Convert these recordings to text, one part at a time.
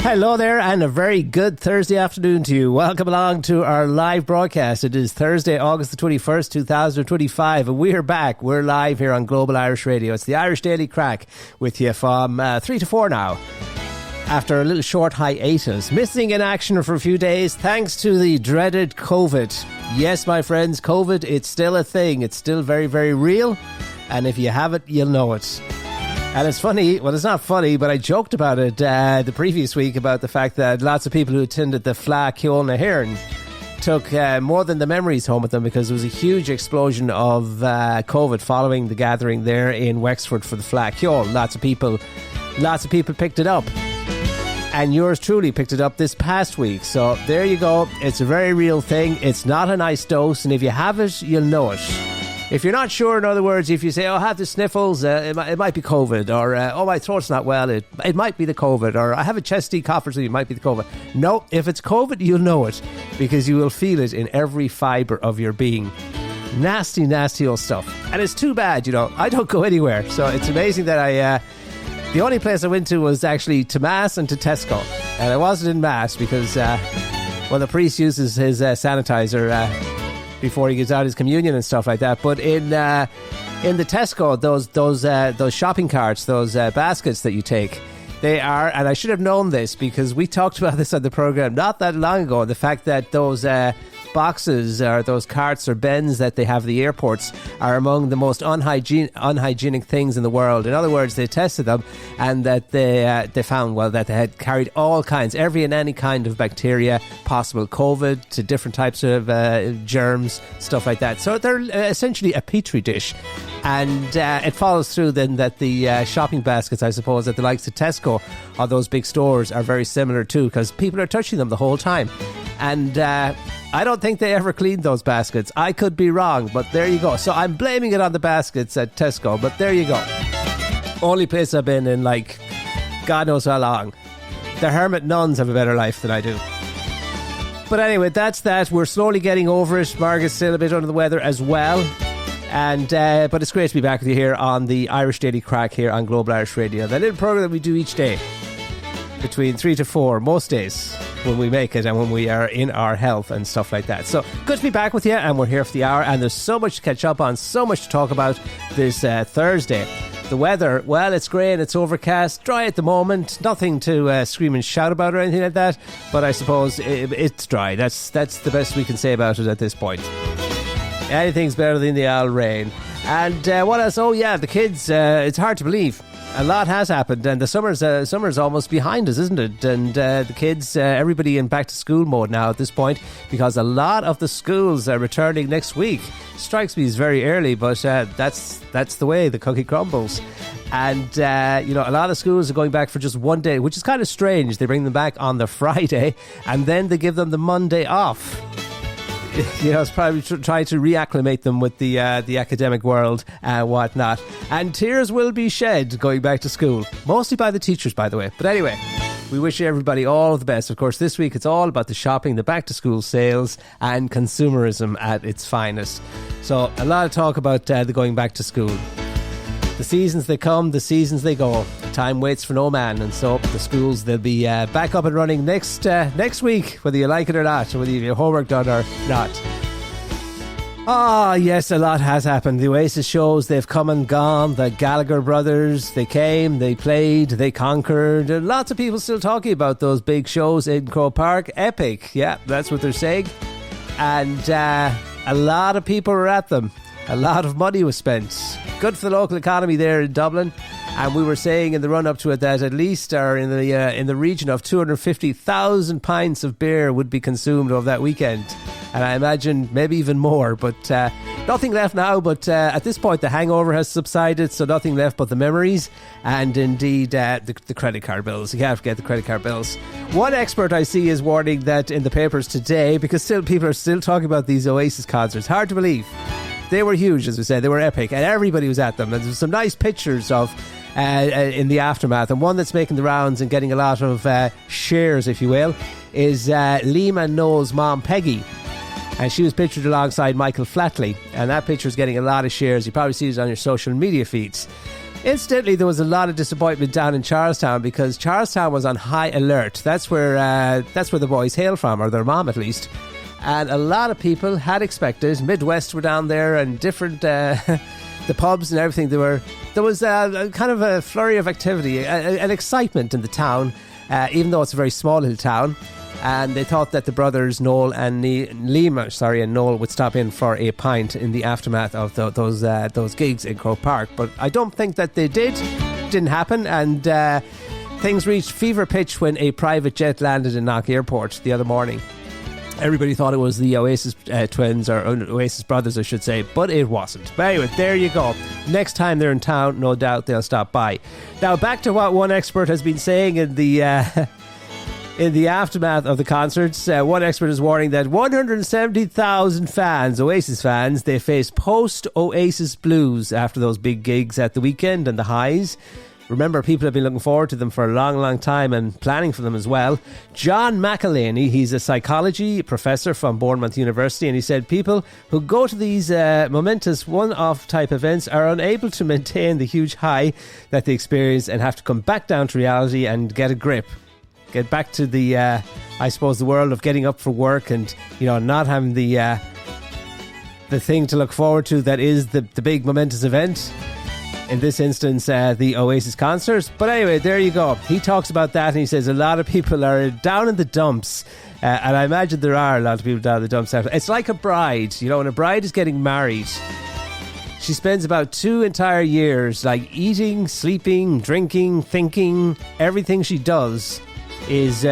Hello there, and a very good Thursday afternoon to you. Welcome along to our live broadcast. It is Thursday, August the 21st, 2025, and we're back. We're live here on Global Irish Radio. It's the Irish Daily Crack with you from 3 to 4 now. After a little short hiatus, missing in action for a few days thanks to the dreaded COVID. Yes, my friends, COVID, it's still a thing. It's still very, very real, and if you have it, you'll know it. And it's funny, well, it's not funny, but I joked about it the previous week about the fact that lots of people who attended the Fleadh Cheoil na hÉireann took more than the memories home with them, because there was a huge explosion of COVID following the gathering there in Wexford for the Fleadh Cheoil. Lots of people picked it up. And yours truly picked it up this past week. So there you go. It's a very real thing. It's not a nice dose. And if you have it, you'll know it. If you're not sure, in other words, if you say, I have the sniffles, it might be COVID, or my throat's not well, it might be the COVID, or I have a chesty cough or something, it might be the COVID. No, if it's COVID, you'll know it, because you will feel it in every fibre of your being. Nasty, nasty old stuff. And it's too bad, I don't go anywhere. So it's amazing that the only place I went to was actually to Mass and to Tesco. And I wasn't in Mass because, the priest uses his sanitizer before he gives out his communion and stuff like that. But in the Tesco, those shopping carts, those baskets that you take, they are, and I should have known this because we talked about this on the programme not that long ago, the fact that those boxes or those carts or bins that they have at the airports are among the most unhygienic things in the world. In other words, they tested them, and that they found, that they had carried all kinds, every and any kind of bacteria possible, COVID to different types of germs, stuff like that. So they're essentially a petri dish. And it follows through then that the shopping baskets, I suppose, at the likes of Tesco or those big stores are very similar too, because people are touching them the whole time. And I don't think they ever cleaned those baskets. I could be wrong, but there you go. So I'm blaming it on the baskets at Tesco, but there you go. Only place I've been in, God knows how long. The hermit nuns have a better life than I do. But anyway, that's that. We're slowly getting over it. Margaret's still a bit under the weather as well. And but it's great to be back with you here on the Irish Daily Crack here on Global Irish Radio. The little programme that we do each day between 3 to 4, most days, when we make it and when we are in our health and stuff like that. So good to be back with you, and we're here for the hour, and there's so much to catch up on, so much to talk about this Thursday. The weather, well, it's grey and it's overcast, dry at the moment, nothing to scream and shout about or anything like that, but I suppose it's dry. That's the best we can say about it at this point. Anything's better than the old rain. And what else? Oh yeah, the kids, it's hard to believe. A lot has happened, and the summer's almost behind us, isn't it? And the kids, everybody in back to school mode now at this point, because a lot of the schools are returning next week. Strikes me as very early, but that's the way the cookie crumbles. And a lot of schools are going back for just one day, which is kind of strange. They bring them back on the Friday, and then they give them the Monday off. It's probably trying to reacclimate them with the academic world and whatnot. And tears will be shed going back to school. Mostly by the teachers, by the way. But anyway, we wish everybody all the best. Of course, this week it's all about the shopping, the back-to-school sales, and consumerism at its finest. So a lot of talk about the going back to school. The seasons they come, the seasons they go. Time waits for no man, and so the schools, they'll be back up and running next week, whether you like it or not, or whether you have your homework done or not. Yes, a lot has happened. The Oasis shows, they've come and gone. The Gallagher brothers, they came, they played, they conquered. Lots of people still talking about those big shows in Croke Park. Epic, yeah, that's what they're saying. And a lot of people were at them. A lot of money was spent. Good for the local economy there in Dublin. And we were saying in the run-up to it that at least in the region of 250,000 pints of beer would be consumed over that weekend. And I imagine maybe even more. But nothing left now. But at this point, the hangover has subsided, so nothing left but the memories. And indeed, the credit card bills. You can't forget the credit card bills. One expert I see is warning that in the papers today, because still people are still talking about these Oasis concerts. Hard to believe. They were huge, as we said. They were epic, and everybody was at them. And there's some nice pictures of in the aftermath. And one that's making the rounds and getting a lot of shares, if you will, is Liam and Noel's mom, Peggy. And she was pictured alongside Michael Flatley. And that picture is getting a lot of shares. You probably see it on your social media feeds. Incidentally, there was a lot of disappointment down in Charlestown because Charlestown was on high alert. That's where the boys hail from, or their mom at least. And a lot of people had expected. Midwest were down there, and different the pubs and everything. There was kind of a flurry of activity, an excitement in the town, even though it's a very small little town. And they thought that the brothers Noel and Noel would stop in for a pint in the aftermath of those gigs in Croke Park. But I don't think that they did. Didn't happen. And things reached fever pitch when a private jet landed in Knock Airport the other morning. Everybody thought it was the Oasis twins, or Oasis brothers, I should say, but it wasn't. But anyway, there you go. Next time they're in town, no doubt they'll stop by. Now, back to what one expert has been saying in the aftermath of the concerts. One expert is warning that 170,000 fans, Oasis fans, they face post-Oasis blues after those big gigs at the weekend and the highs. Remember, people have been looking forward to them for a long, long time and planning for them as well. John McElhaney, he's a psychology professor from Bournemouth University, and he said people who go to these momentous one-off type events are unable to maintain the huge high that they experience and have to come back down to reality and get a grip. Get back to the, I suppose, the world of getting up for work and, not having the thing to look forward to that is the big momentous event. In this instance, the Oasis concerts. But anyway, there you go. He talks about that and he says a lot of people are down in the dumps. And I imagine there are a lot of people down in the dumps. It's like a bride. When a bride is getting married, she spends about 2 entire years like eating, sleeping, drinking, thinking. Everything she does is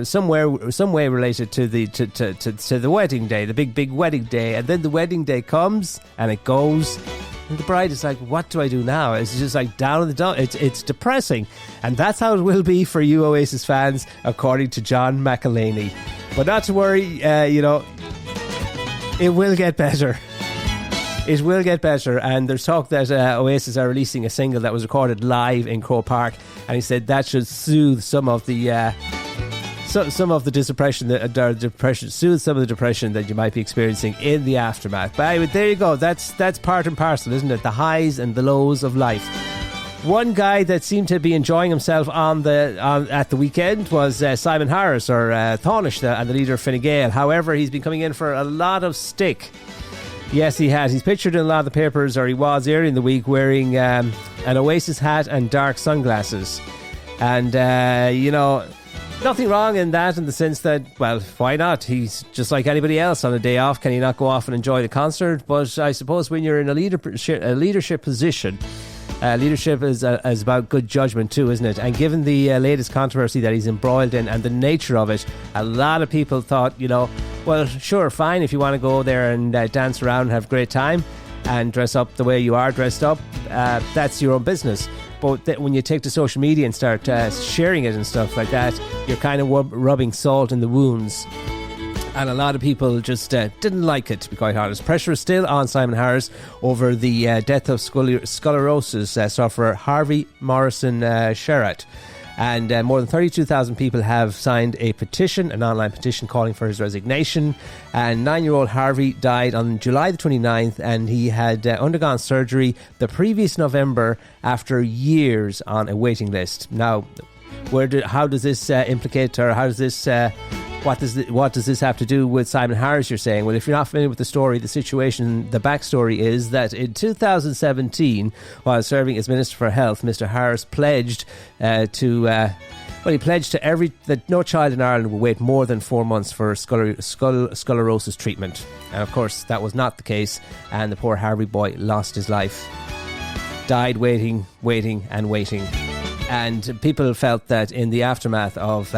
some way related to the wedding day, the big wedding day. And then the wedding day comes and it goes. And the bride is like, what do I do now? It's just like down in the dump. It's depressing. And that's how it will be for you Oasis fans, according to John McElhaney. But not to worry, it will get better. It will get better. And there's talk that Oasis are releasing a single that was recorded live in Croke Park. And he said that should soothe some of the... some of the depression that you might be experiencing in the aftermath. But anyway, there you go. That's part and parcel, isn't it? The highs and the lows of life. One guy that seemed to be enjoying himself at the weekend was Simon Harris, or Thornish, and the leader of Fine Gael. However, he's been coming in for a lot of stick. Yes, he has. He's pictured in a lot of the papers, or he was earlier in the week, wearing an Oasis hat and dark sunglasses. And, nothing wrong in that, in the sense that, well, why not? He's just like anybody else on a day off. Can he not go off and enjoy the concert? But I suppose when you're in a leadership position, leadership is about good judgment too, isn't it? And given the latest controversy that he's embroiled in and the nature of it, a lot of people thought, well, sure, fine, if you want to go there and dance around and have a great time and dress up the way you are dressed up, that's your own business. But when you take to social media and start sharing it and stuff like that, you're kind of rubbing salt in the wounds. And a lot of people just didn't like it, to be quite honest. Pressure is still on Simon Harris over the death of sclerosis sufferer Harvey Morrison Sherratt. And more than 32,000 people have signed a petition, an online petition calling for his resignation. And 9-year-old Harvey died on July the 29th, and he had undergone surgery the previous November after years on a waiting list. Now, how does this implicate, or how does this... What does this have to do with Simon Harris, you're saying? Well, if you're not familiar with the story, the situation, the backstory is that in 2017, while serving as Minister for Health, Mr. Harris pledged that no child in Ireland will wait more than 4 months for sclerosis treatment. And of course, that was not the case, and the poor Harvey boy lost his life. Died waiting. And people felt that in the aftermath of,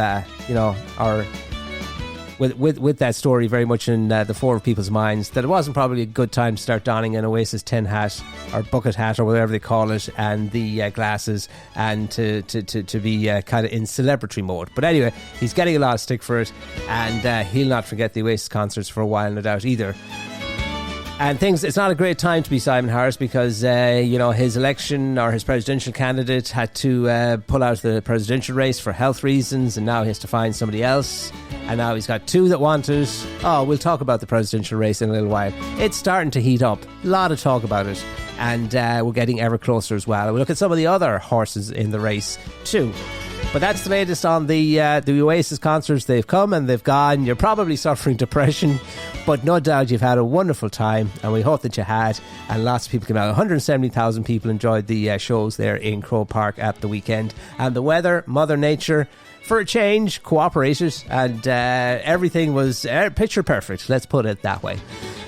with that story very much in the fore of people's minds, that it wasn't probably a good time to start donning an Oasis tin hat or bucket hat or whatever they call it, and the glasses, and to be kind of in celebratory mode. But anyway, he's getting a lot of stick for it, and he'll not forget the Oasis concerts for a while, no doubt either. And it's not a great time to be Simon Harris, because his election, or his presidential candidate, had to pull out of the presidential race for health reasons, and now he has to find somebody else. And now he's got 2 that want it. Oh, we'll talk about the presidential race in a little while. It's starting to heat up. A lot of talk about it. and we're getting ever closer as well. And we look at some of the other horses in the race too. But that's the latest on the Oasis concerts. They've come and they've gone. You're probably suffering depression, but no doubt you've had a wonderful time, and we hope that you had. And lots of people came out. 170,000 people enjoyed the shows there in Croke Park at the weekend. And the weather, Mother Nature, for a change, cooperated, and everything was picture perfect. Let's put it that way.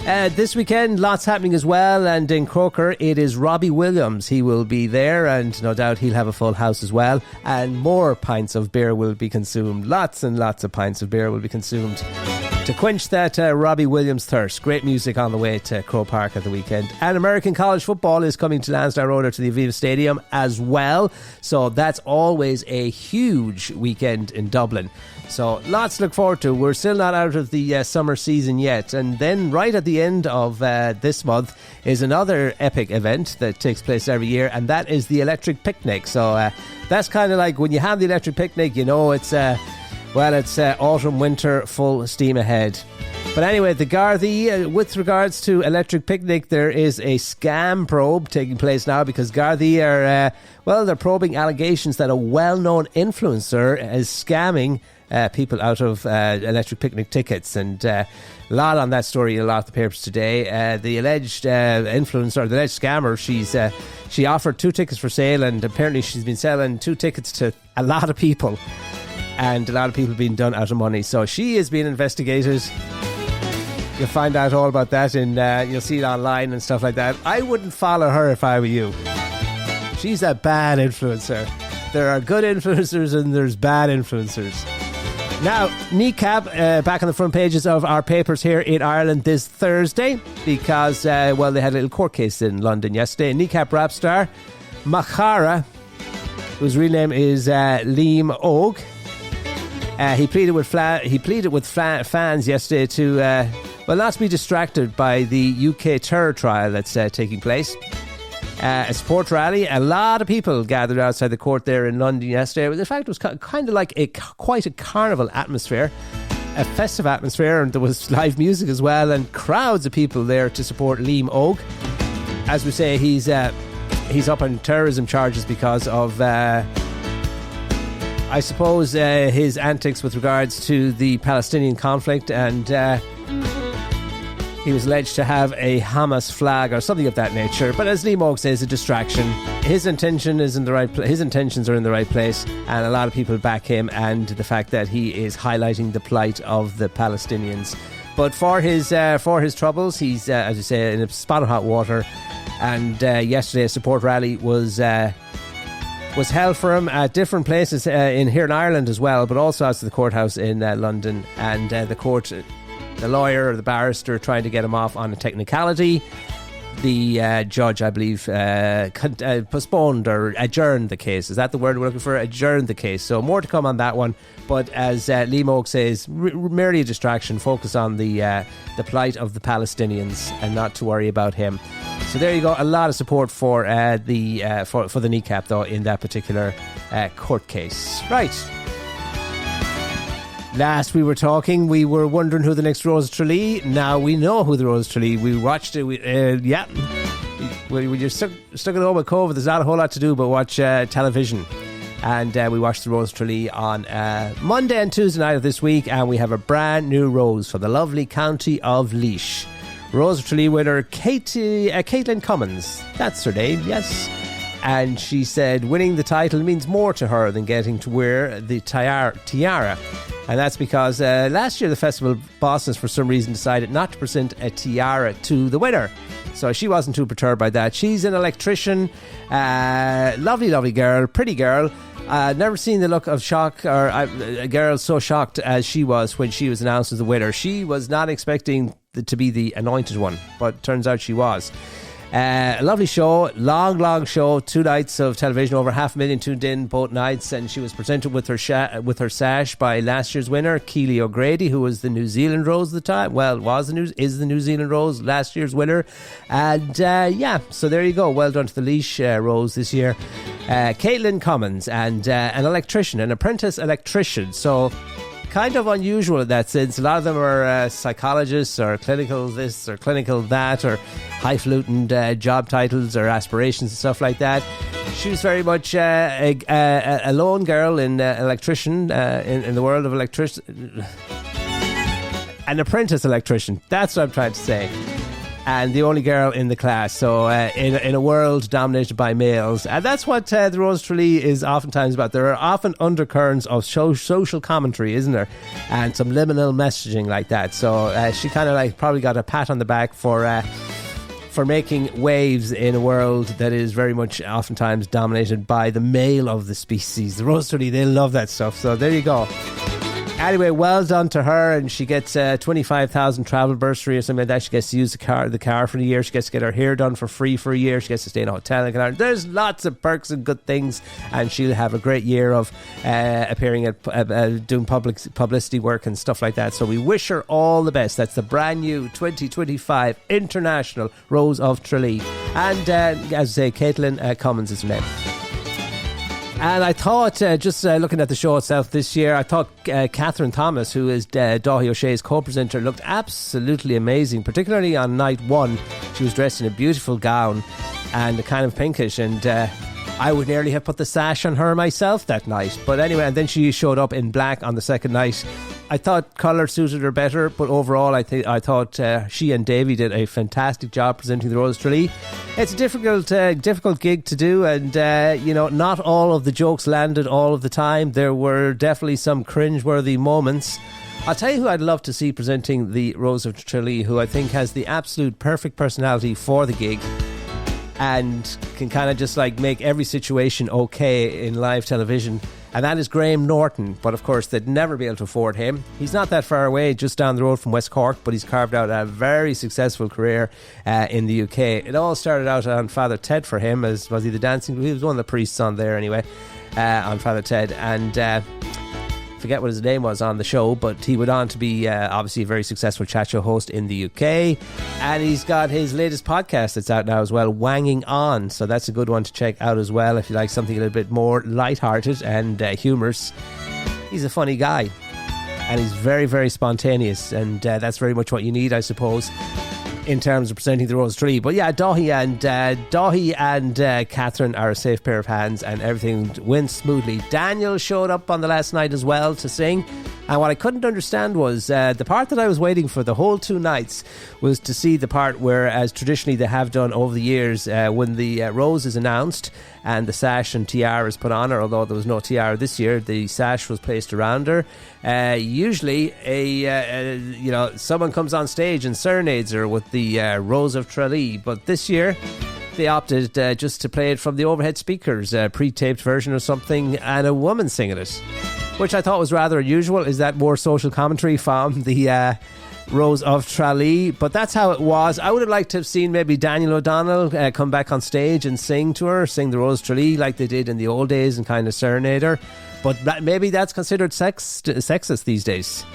This weekend, lots happening as well, and in Croker, it is Robbie Williams. He will be there, and no doubt he'll have a full house as well, and more pints of beer will be consumed. Lots and lots of pints of beer will be consumed to quench that Robbie Williams thirst. Great music on the way to Croke Park at the weekend. And American college football is coming to Lansdowne Road or to the Aviva Stadium as well, so that's always a huge weekend in Dublin. So lots to look forward to. We're still not out of the summer season yet. And then right at the end of this month is another epic event that takes place every year, and that is the Electric Picnic. So that's kind of like when you have the Electric Picnic, you know it's autumn, winter, full steam ahead. But anyway, the Gardaí, with regards to Electric Picnic, there is a scam probe taking place now, because Gardaí are, they're probing allegations that a well-known influencer is scamming people out of Electric Picnic tickets, and a lot on that story in a lot of the papers today. The alleged influencer, the alleged scammer, she offered 2 tickets for sale, and apparently she's been selling 2 tickets to a lot of people, and a lot of people have been done out of money. So she is being investigated. You'll find out all about that, and you'll see it online and stuff like that. I wouldn't follow her if I were you. She's a bad influencer. There are good influencers and there's bad influencers. Now, Kneecap back on the front pages of our papers here in Ireland this Thursday, because, they had a little court case in London yesterday. Kneecap rap star Machara, whose real name is Liam Ogue, he pleaded with fans yesterday to not to be distracted by the UK terror trial that's taking place. A support rally. A lot of people gathered outside the court there in London yesterday. In fact, it was kind of like quite a carnival atmosphere, a festive atmosphere, and there was live music as well, and crowds of people there to support Liam Ogue. As we say, he's up on terrorism charges because of, I suppose, his antics with regards to the Palestinian conflict, and he was alleged to have a Hamas flag or something of that nature. But as Liam Ogue says, a distraction. His intention is in the right his intentions are in the right place, and a lot of people back him, and the fact that he is highlighting the plight of the Palestinians. But for his troubles, he's as you say, in a spot of hot water. And yesterday a support rally was held for him at different places here in Ireland as well, but also out to the courthouse in London, and the lawyer or the barrister trying to get him off on a technicality. The judge, I believe, postponed or adjourned the case. Is that the word we're looking for? Adjourned the case. So more to come on that one. But as Liam Ogue says, merely a distraction. Focus on the plight of the Palestinians and not to worry about him. So there you go. A lot of support for the Kneecap, though, in that particular court case. Right. Last we were talking, we were wondering who the next Rose Tralee. Now we know who the Rose Tralee. We watched it. When you're stuck at home with COVID, there's not a whole lot to do but watch television. And we watched the Rose Tralee on Monday and Tuesday night of this week, and we have a brand new rose for the lovely county of Laois. Rose Tralee winner Caitlin Cummins. That's her name, yes. And she said winning the title means more to her than getting to wear the tiara. And that's because last year the festival bosses for some reason decided not to present a tiara to the winner. So she wasn't too perturbed by that. She's an electrician, lovely girl, pretty girl. Never seen the look of shock or a girl so shocked as she was when she was announced as the winner. She was not expecting to be the anointed one, but turns out she was. A lovely show, long show, 2 nights of television, over 500,000 tuned in both nights, and she was presented with her sash by last year's winner, Keely O'Grady, who was the New Zealand Rose at the time. Well, is the New Zealand Rose, last year's winner. And so there you go. Well done to the Laois Rose this year. Caitlin Cummins, and an electrician, an apprentice electrician. So kind of unusual in that sense. A lot of them are psychologists or clinical this or clinical that or highfalutin job titles or aspirations and stuff like that. She was very much a lone girl in electrician in the world of electrician, an apprentice electrician. That's what I'm trying to say. And the only girl in the class, so in a world dominated by males. And that's what the Rose of Tralee is oftentimes about. There are often undercurrents of social commentary, isn't there? And some liminal messaging like that. So she kind of like probably got a pat on the back for making waves in a world that is very much oftentimes dominated by the male of the species. The Rose of Tralee, they love that stuff. So there you go. Anyway, well done to her, and she gets 25,000 travel bursary or something like that. She gets to use the car for a year. She gets to get her hair done for free for a year. She gets to stay in a hotel. There's lots of perks and good things, and she'll have a great year of appearing at doing publicity work and stuff like that. So we wish her all the best. That's the brand new 2025 International Rose of Tralee. And as I say, Caitlin Cummins is her name. And I thought, just looking at the show itself this year, I thought Catherine Thomas, who is Daithí O'Shea's co-presenter, looked absolutely amazing, particularly on night one. She was dressed in a beautiful gown and kind of pinkish, and I would nearly have put the sash on her myself that night. But anyway, and then she showed up in black on the second night. I thought colour suited her better, but overall I thought she and Davy did a fantastic job presenting the Rose of Tralee. It's a difficult gig to do, and not all of the jokes landed all of the time. There were definitely some cringe-worthy moments. I'll tell you who I'd love to see presenting the Rose of Tralee, who I think has the absolute perfect personality for the gig and can kind of just like make every situation okay in live television. And that is Graham Norton, but of course they'd never be able to afford him. He's not that far away, just down the road from West Cork, but he's carved out a very successful career in the UK. It all started out on Father Ted for him, as was he the dancing? He was one of the priests on there anyway, on Father Ted, and forget what his name was on the show, but he went on to be obviously a very successful chat show host in the UK, and he's got his latest podcast that's out now as well, Wanging On, so that's a good one to check out as well if you like something a little bit more lighthearted and humorous. He's a funny guy and he's very, very spontaneous, and that's very much what you need, I suppose, in terms of presenting the Rose of Tralee. But yeah, Daithí and Catherine are a safe pair of hands, and everything went smoothly. Daniel showed up on the last night as well to sing, and what I couldn't understand was the part that I was waiting for the whole 2 nights was to see the part where, as traditionally they have done over the years, when the rose is announced and the sash and tiara is put on her, although there was no tiara this year, the sash was placed around her. Usually someone comes on stage and serenades her with the Rose of Tralee, but this year they opted just to play it from the overhead speakers, a pre-taped version or something, and a woman singing it, which I thought was rather unusual. Is that more social commentary from the Rose of Tralee? But that's how it was. I would have liked to have seen maybe Daniel O'Donnell come back on stage and sing to her, sing the Rose of Tralee like they did in the old days and kind of serenade her. But maybe that's considered sexist these days.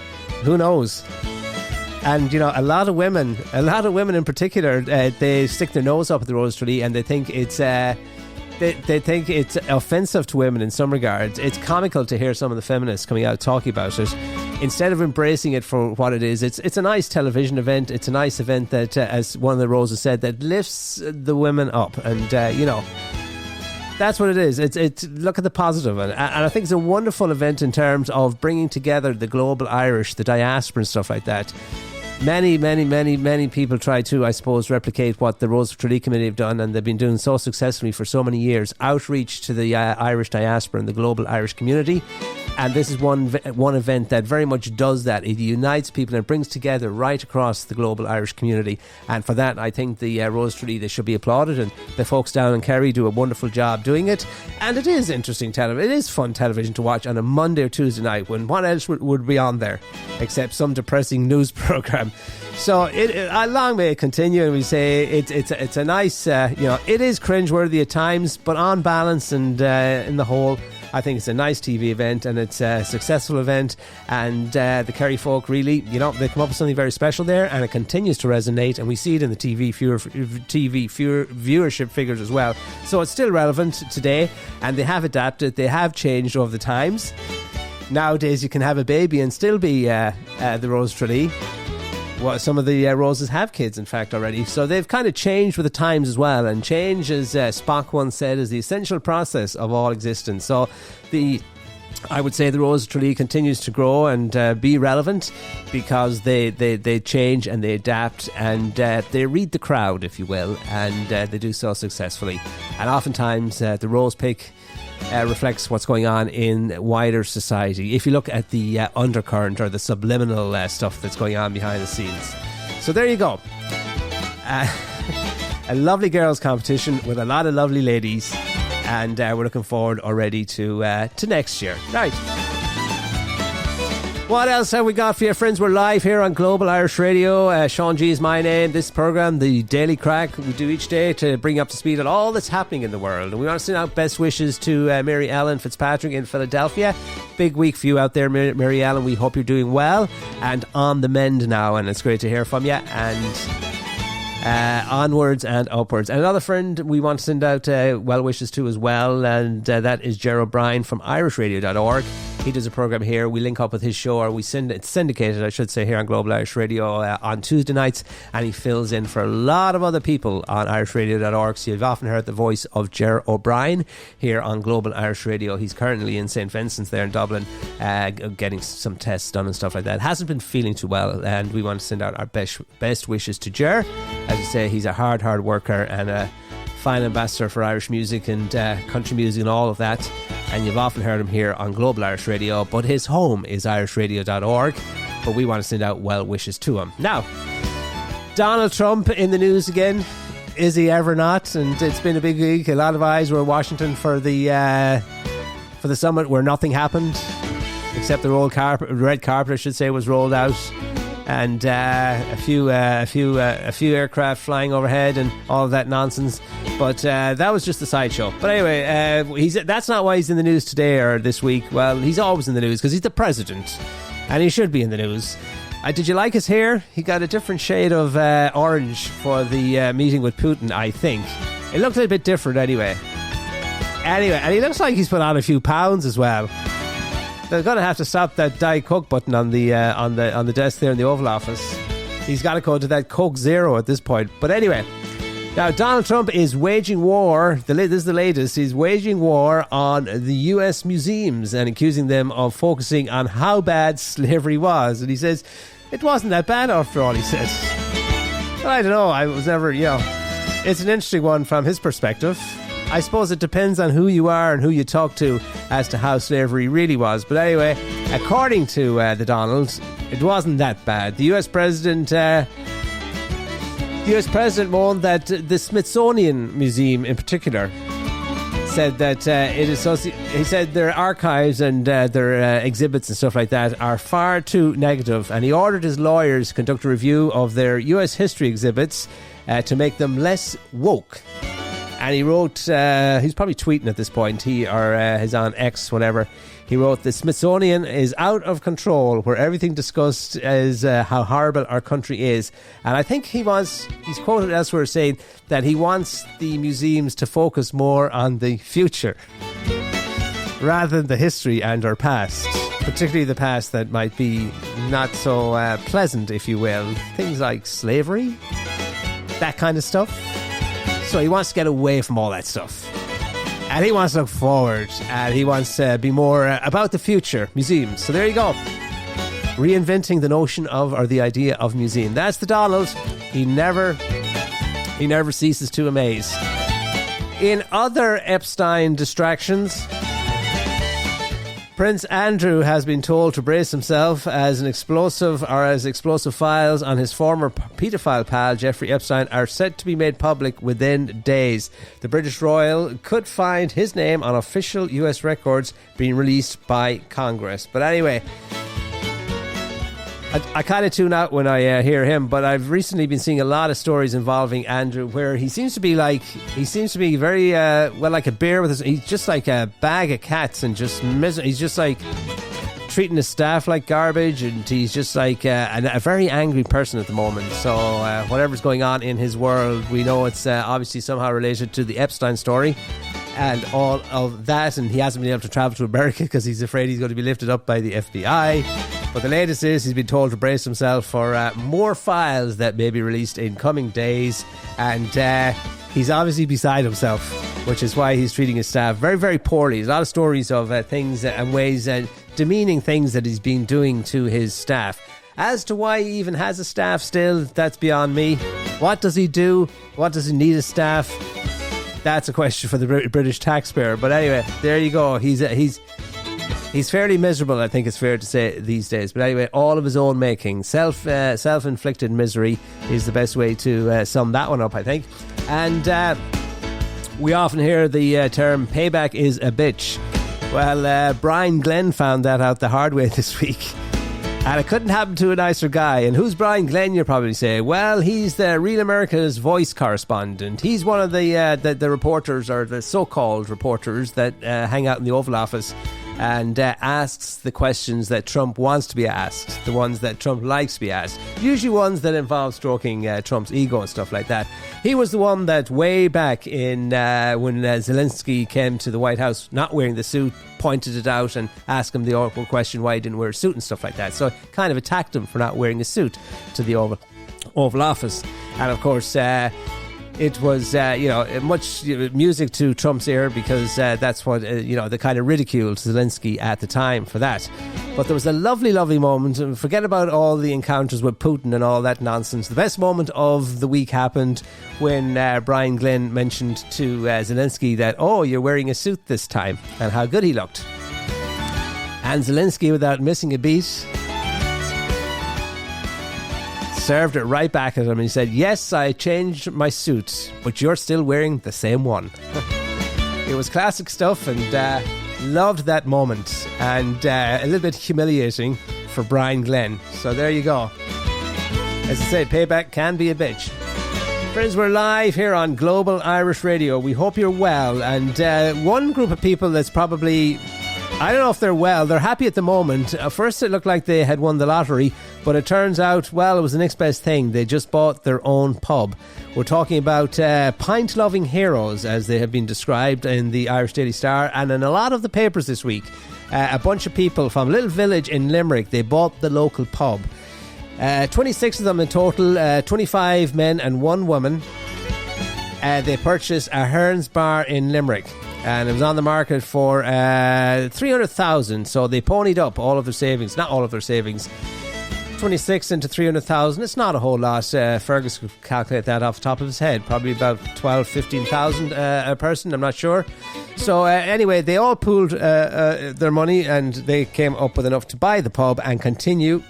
Who knows? And a lot of women in particular, they stick their nose up at the Rose of Tralee, and they think it's they think it's offensive to women in some regards. It's comical to hear some of the feminists coming out talking about it. Instead of embracing it for what it is, it's a nice television event. It's a nice event that, as one of the Roses said, that lifts the women up. And, that's what it is. It's look at the positive. And I think it's a wonderful event in terms of bringing together the global Irish, the diaspora and stuff like that. Many people try to, I suppose, replicate what the Rose of Tralee Committee have done, and they've been doing so successfully for so many years, outreach to the Irish diaspora and the global Irish community. And this is one event that very much does that. It unites people and brings together right across the global Irish community. And for that, I think the Rose of Tralee, they should be applauded. And the folks down in Kerry do a wonderful job doing it. And it is interesting television. It is fun television to watch on a Monday or Tuesday night when what else would be on there except some depressing news programme. So long may it continue, and we say it's a nice, it is cringeworthy at times, but on balance and in the whole, I think it's a nice TV event, and it's a successful event, and the Kerry folk really, they come up with something very special there, and it continues to resonate, and we see it in the TV viewership figures as well. So it's still relevant today, and they have adapted, they have changed over the times. nowadays you can have a baby and still be the Rose Tralee. Well, some of the roses have kids, in fact, already. So they've kind of changed with the times as well. And change, as Spock once said, is the essential process of all existence. So I would say the Rose Tralee continues to grow and be relevant because they change and they adapt and they read the crowd, if you will, and they do so successfully. And oftentimes the rose pick reflects what's going on in wider society. If you look at the undercurrent or the subliminal stuff that's going on behind the scenes. So there you go. A lovely girls competition with a lot of lovely ladies, and we're looking forward already to next year. Right. What else have we got for you, friends? We're live here on Global Irish Radio. Sean G is my name. This programme, the Daily Crack, we do each day to bring you up to speed on all that's happening in the world. And we want to send out best wishes to Mary Ellen Fitzpatrick in Philadelphia. Big week for you out there, Mary Ellen. We hope you're doing well and on the mend now. And it's great to hear from you. And onwards and upwards. And another friend we want to send out well wishes to as well, and that is Ger O'Brien from irishradio.org. He does a program here. We link up with his show, or it's syndicated, I should say, here on Global Irish Radio on Tuesday nights, and he fills in for a lot of other people on irishradio.org. So you've often heard the voice of Ger O'Brien here on Global Irish Radio. He's currently in St. Vincent's there in Dublin, getting some tests done and stuff like that. Hasn't been feeling too well, and we want to send out our best wishes to Ger. As I say, he's a hard worker and a fine ambassador for Irish music and country music and all of that. And you've often heard him here on Global Irish Radio, but his home is irishradio.org. But we want to send out well wishes to him. Now, Donald Trump in the news again. Is he ever not? And it's been a big week. A lot of eyes were in Washington for the summit where nothing happened, except the red carpet, I should say, was rolled out. And a few aircraft flying overhead and all of that nonsense. But that was just a sideshow. But anyway, that's not why he's in the news today or this week. Well, he's always in the news because he's the president, and he should be in the news. Did you like his hair? He got a different shade of orange for the meeting with Putin, I think. It looked a little bit different anyway. And he looks like he's put on a few pounds as well. They're going to have to stop that Diet Coke button on the desk there in the Oval Office. He's got to go to that Coke Zero at this point. But anyway, now Donald Trump is waging war. This is the latest. He's waging war on the U.S. museums and accusing them of focusing on how bad slavery was. And he says, it wasn't that bad after all, he says. But I don't know. I was never, it's an interesting one from his perspective. I suppose it depends on who you are and who you talk to as to how slavery really was. But anyway, according to the Donald, it wasn't that bad. The US president moaned that the Smithsonian Museum in particular said that he said their archives and their exhibits and stuff like that are far too negative, and he ordered his lawyers to conduct a review of their US history exhibits to make them less woke. And he wrote, he's probably tweeting at this point, he's on X, whatever. He wrote, the Smithsonian is out of control, where everything discussed is how horrible our country is. And I think he's quoted elsewhere saying that he wants the museums to focus more on the future rather than the history and our past, particularly the past that might be not so pleasant, if you will. Things like slavery, that kind of stuff. So he wants to get away from all that stuff. And he wants to look forward. And he wants to be more about the future. Museums. So there you go. Reinventing the notion of, or the idea of museum. That's the Donald. He never ceases to amaze. In other Epstein distractions, Prince Andrew has been told to brace himself as explosive files on his former paedophile pal Jeffrey Epstein are set to be made public within days. The British royal could find his name on official US records being released by Congress. But anyway, I kind of tune out when I hear him, but I've recently been seeing a lot of stories involving Andrew where he seems to be very, like a bear with his, he's just like a bag of cats and he's just like treating his staff like garbage, and he's just like a very angry person at the moment. So whatever's going on in his world, we know it's obviously somehow related to the Epstein story. and all of that, and he hasn't been able to travel to America because he's afraid he's going to be lifted up by the FBI. But the latest is he's been told to brace himself for more files that may be released in coming days, and he's obviously beside himself, which is why he's treating his staff very, very poorly. There's a lot of stories of things and ways, demeaning things that he's been doing to his staff. As to why he even has a staff still, that's beyond me. What does he do? What does he need a staff? That's a question for the British taxpayer. But anyway, there you go. He's fairly miserable, I think it's fair to say, these days. But anyway, all of his own making. Self-inflicted misery is the best way to sum that one up, I think. And we often hear the term payback is a bitch. Well, Brian Glenn found that out the hard way this week. And it couldn't happen to a nicer guy. And who's Brian Glenn, you'll probably say? Well, he's the Real America's voice correspondent. He's one of the reporters, or the so-called reporters, that hang out in the Oval Office and asks the questions that Trump wants to be asked, the ones that Trump likes to be asked, usually ones that involve stroking Trump's ego and stuff like that. He was the one that way back in when Zelensky came to the White House not wearing the suit, pointed it out and asked him the awkward question why he didn't wear a suit and stuff like that. So kind of attacked him for not wearing a suit to the Oval Office. And of course, it was, much music to Trump's ear, because that's what, they kind of ridiculed Zelensky at the time for that. But there was a lovely, lovely moment, and forget about all the encounters with Putin and all that nonsense. The best moment of the week happened when Brian Glenn mentioned to Zelensky that, oh, you're wearing a suit this time, and how good he looked. And Zelensky, without missing a beat, served it right back at him, and he said, yes, I changed my suit, but you're still wearing the same one. It was classic stuff, and loved that moment, and a little bit humiliating for Brian Glenn. So there you go. As I say, payback can be a bitch. Friends, we're live here on Global Irish Radio. We hope you're well, and one group of people that's probably, I don't know if they're well, they're happy at the moment. At first it looked like they had won the lottery, but it turns out, well, it was the next best thing. They just bought their own pub. We're talking about pint-loving heroes, as they have been described in the Irish Daily Star and in a lot of the papers this week. A bunch of people from a little village in Limerick, they bought the local pub. 26 of them in total, 25 men and 1 woman. They purchased a Hearns bar in Limerick, and it was on the market for 300,000. So they ponied up all of their savings, not all of their savings. 26 into 300,000, it's not a whole lot. Fergus could calculate that off the top of his head, probably about 12,000-15,000 a person, I'm not sure. So anyway, they all pooled their money, and they came up with enough to buy the pub and continue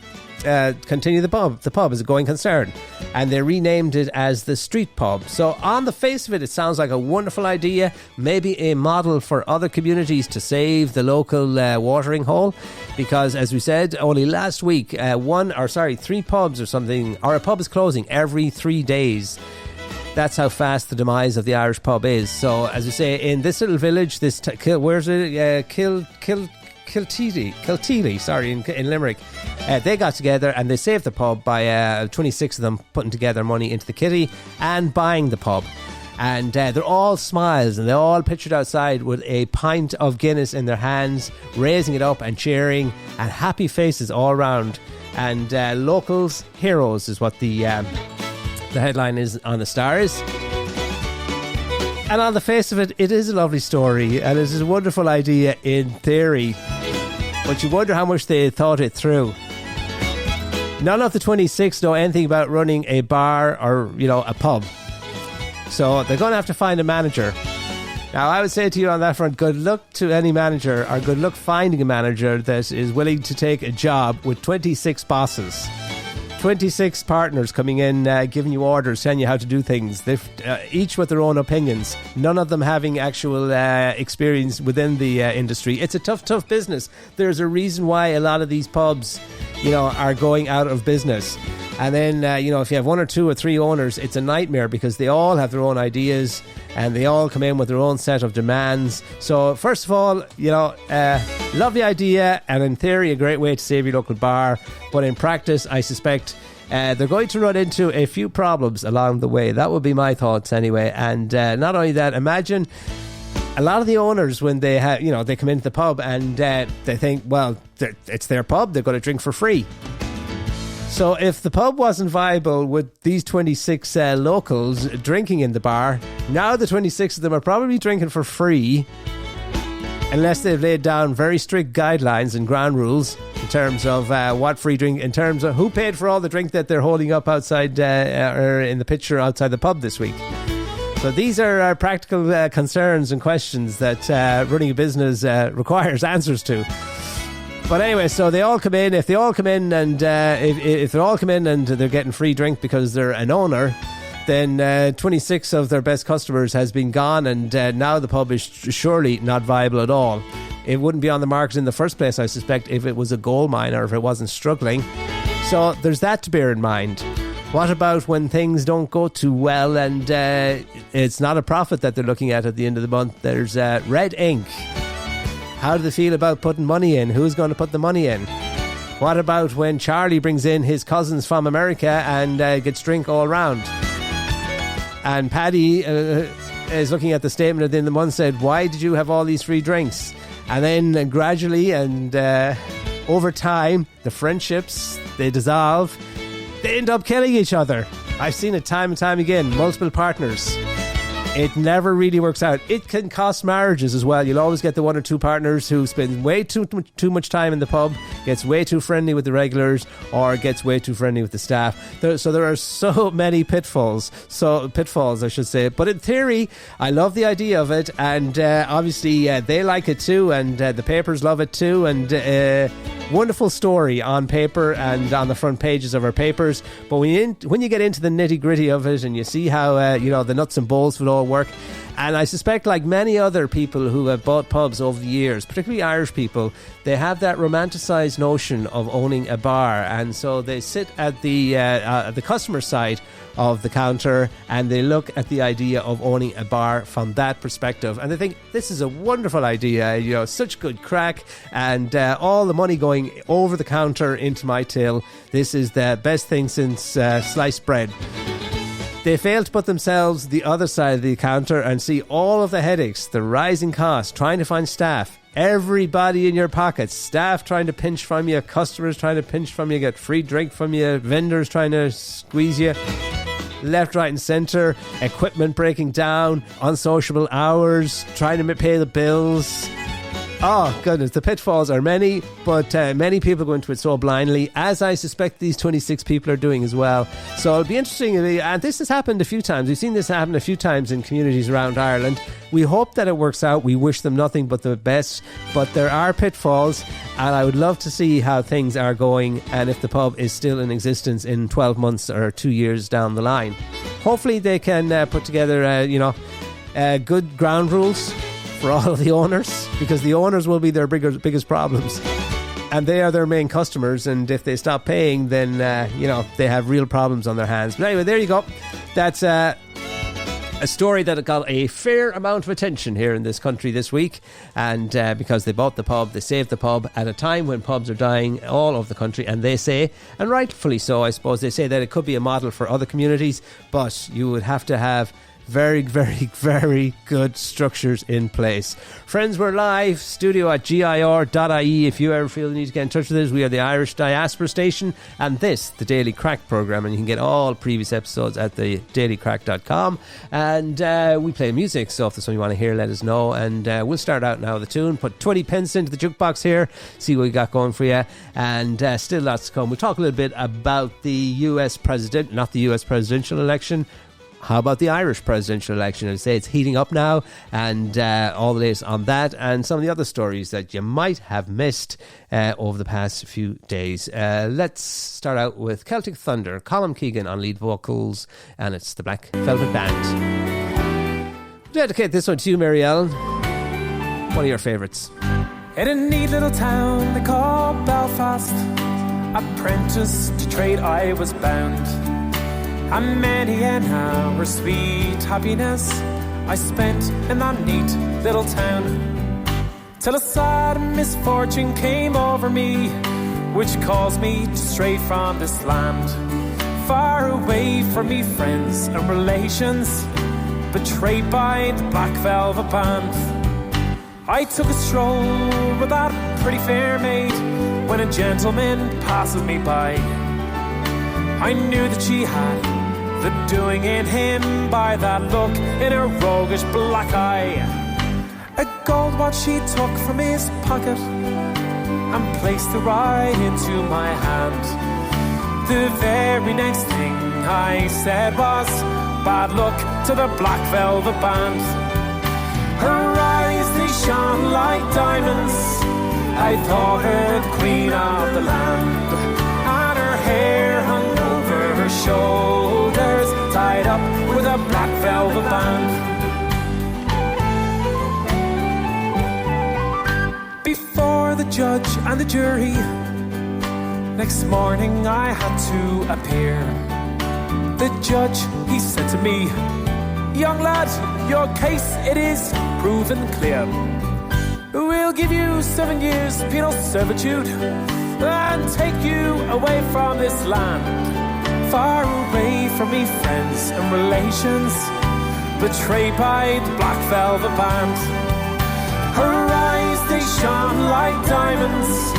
the pub as a going concern, and they renamed it as the Street Pub. So on the face of it, it sounds like a wonderful idea, maybe a model for other communities to save the local watering hole, because as we said only last week, 3 pubs or something, or a pub is closing every 3 days. That's how fast the demise of the Irish pub is. So as we say, in this little village, Kilteely, in Limerick, they got together and they saved the pub by 26 of them putting together money into the kitty and buying the pub. And they're all smiles, and they're all pictured outside with a pint of Guinness in their hands, raising it up and cheering, and happy faces all around. And locals heroes is what the headline is on the Stars. And on the face of it, it is a lovely story, and it is a wonderful idea in theory. But you wonder how much they thought it through. None of the 26 know anything about running a bar or, a pub. So they're going to have to find a manager. Now, I would say to you on that front, good luck to any manager, or good luck finding a manager that is willing to take a job with 26 bosses. 26 partners coming in, giving you orders, telling you how to do things. They've each with their own opinions. None of them having actual experience within the industry. It's a tough business. There's a reason why a lot of these pubs, are going out of business. And then, if you have 1 or 2 or 3 owners, it's a nightmare, because they all have their own ideas and they all come in with their own set of demands. So first of all, lovely idea, and in theory a great way to save your local bar, but in practice I suspect they're going to run into a few problems along the way. That would be my thoughts anyway. And not only that, imagine A lot of the owners, when they have, they come into the pub and they think, well, it's their pub, they're going to drink for free. So if the pub wasn't viable with these 26 locals drinking in the bar, now the 26 of them are probably drinking for free, unless they've laid down very strict guidelines and ground rules in terms of what free drink, in terms of who paid for all the drink that they're holding up outside or in the picture outside the pub this week. So these are practical concerns and questions that running a business requires answers to. But anyway, so they all come in. If they all come in and if they all come in and they're getting free drink because they're an owner, then 26 of their best customers has been gone, and now the pub is surely not viable at all. It wouldn't be on the market in the first place, I suspect, if it was a gold mine or if it wasn't struggling. So there's that to bear in mind. What about when things don't go too well and it's not a profit that they're looking at the end of the month? There's red ink. How do they feel about putting money in? Who's going to put the money in? What about when Charlie brings in his cousins from America and gets drink all round? And Paddy is looking at the statement at the end of the month, said, why did you have all these free drinks? And then gradually and over time, the friendships, they dissolve. They end up killing each other. I've seen it time and time again. Multiple partners. It never really works out. It can cost marriages as well. You'll always get the one or two partners who spend way too much time in the pub, gets way too friendly with the regulars, or gets way too friendly with the staff. So there are so many pitfalls, I should say. But in theory, I love the idea of it, and obviously they like it too, and the papers love it too, and wonderful story on paper and on the front pages of our papers. But when you get into the nitty gritty of it and you see how the nuts and bolts of it all work, and I suspect, like many other people who have bought pubs over the years, particularly Irish people, they have that romanticised notion of owning a bar, and so they sit at the customer side of the counter and they look at the idea of owning a bar from that perspective, and they think, this is a wonderful idea, such good crack, and all the money going over the counter into my till. This is the best thing since sliced bread. They fail to put themselves the other side of the counter and see all of the headaches, the rising costs, trying to find staff, everybody in your pockets, staff trying to pinch from you, customers trying to pinch from you, get free drink from you, vendors trying to squeeze you, left, right and centre, equipment breaking down, unsociable hours, trying to pay the bills. Oh, goodness, the pitfalls are many, but many people go into it so blindly, as I suspect these 26 people are doing as well. So it'll be interesting, and this has happened a few times. We've seen this happen a few times in communities around Ireland. We hope that it works out. We wish them nothing but the best, but there are pitfalls, and I would love to see how things are going and if the pub is still in existence in 12 months or 2 years down the line. Hopefully they can put together, good ground rules for all of the owners, because the owners will be their biggest problems, and they are their main customers, and if they stop paying, then they have real problems on their hands. But anyway, there you go. That's a story that got a fair amount of attention here in this country this week, and because they bought the pub, they saved the pub at a time when pubs are dying all over the country, and they say, and rightfully so, I suppose, they say that it could be a model for other communities, but you would have to have very, very, very good structures in place. Friends, we're live, studio at gir.ie. If you ever feel the need to get in touch with us, we are the Irish Diaspora Station, and this, the Daily Crack programme, and you can get all previous episodes at the dailycrack.com, and we play music, so if there's something you want to hear, let us know, and we'll start out now with the tune. Put 20 pence into the jukebox here, see what we got going for you, and still lots to come. We'll talk a little bit about the US president, not the US presidential election. How about the Irish presidential election? I'd say it's heating up now, and all the latest on that and some of the other stories that you might have missed over the past few days. Let's start out with Celtic Thunder, Colm Keegan on lead vocals, and it's the Black Velvet Band. Dedicate this one to you, Mary Ellen. One of your favourites. In a neat little town they call Belfast, apprentice to trade I was bound. And many an hour sweet happiness I spent in that neat little town, till a sad misfortune came over me, which caused me to stray from this land, far away from me friends and relations, betrayed by the Black Velvet Band. I took a stroll with that pretty fair maid when a gentleman passes me by. I knew that she had the doing in him by that look in her roguish black eye. A gold watch she took from his pocket and placed it right into my hand. The very next thing I said was, bad luck to the Black Velvet Band. Her eyes, they shone like diamonds. I thought her the queen of the land. And her hair hung over her shoulders, tied up with a black velvet band. Before the judge and the jury, next morning I had to appear. The judge, he said to me, young lad, your case, it is proven clear. We'll give you 7 years penal servitude and take you away from this land, far away from me friends and relations, betrayed by the Black Velvet Band. Her eyes, they shone like diamonds.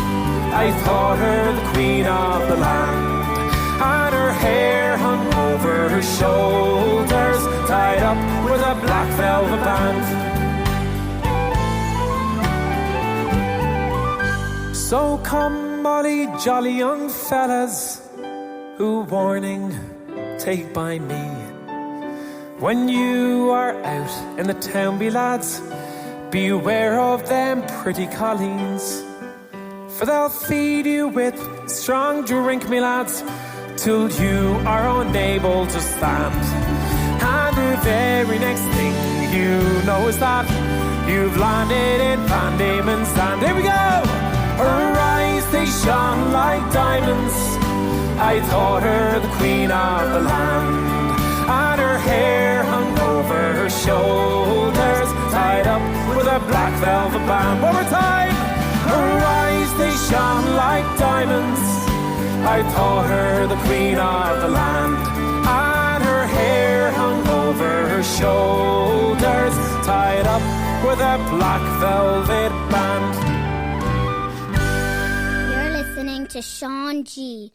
I thought her the queen of the land. And her hair hung over her shoulders, tied up with a black velvet band. So come all ye jolly young fellas, who warning take by me. When you are out in the town, be lads, beware of them pretty colleens, for they'll feed you with strong drink, me lads, till you are unable to stand. And the very next thing you know is that you've landed in Van Diemen's Land. Here we go! Her eyes, they shone like diamonds. I thought her the queen of the land. And her hair hung over her shoulders, tied up with a black velvet band. One more time! Her eyes, they shone like diamonds. I thought her the queen of the land. And her hair hung over her shoulders, tied up with a black velvet band. You're listening to Sean G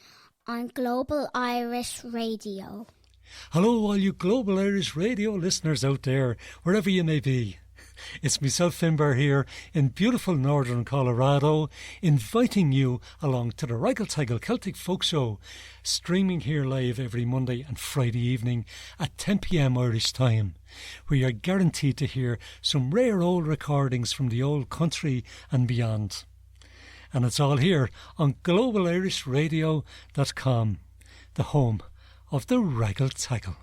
on Global Irish Radio. Hello, all you Global Irish Radio listeners out there, wherever you may be. It's myself, Finbar, here in beautiful northern Colorado, inviting you along to the Raggle Celtic Folk Show, streaming here live every Monday and Friday evening at 10 p.m. Irish time, where you're guaranteed to hear some rare old recordings from the old country and beyond. And it's all here on globalirishradio.com, the home of the Raggle Taggle.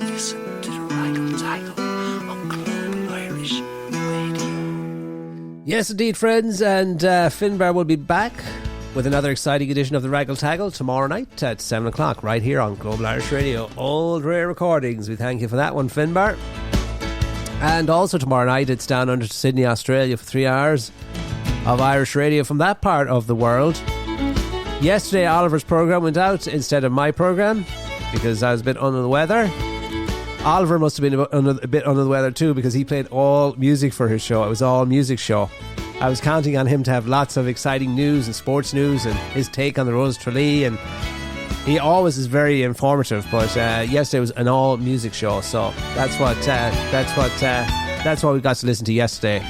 Listen to the Raggle Taggle on Global Irish Radio. Yes, indeed, friends, and Finbar will be back with another exciting edition of the Raggle Taggle tomorrow night at 7 o'clock, right here on Global Irish Radio. Old rare recordings. We thank you for that one, Finbar. And also tomorrow night, it's down under to Sydney, Australia for 3 hours of Irish radio from that part of the world. Yesterday, Oliver's programme went out instead of my programme because I was a bit under the weather. Oliver must have been a bit under the weather too, because he played all music for his show. It was all music show. I was counting on him to have lots of exciting news and sports news and his take on the Rose Tralee, and he always is very informative. But yesterday was an all music show, so that's what we got to listen to yesterday.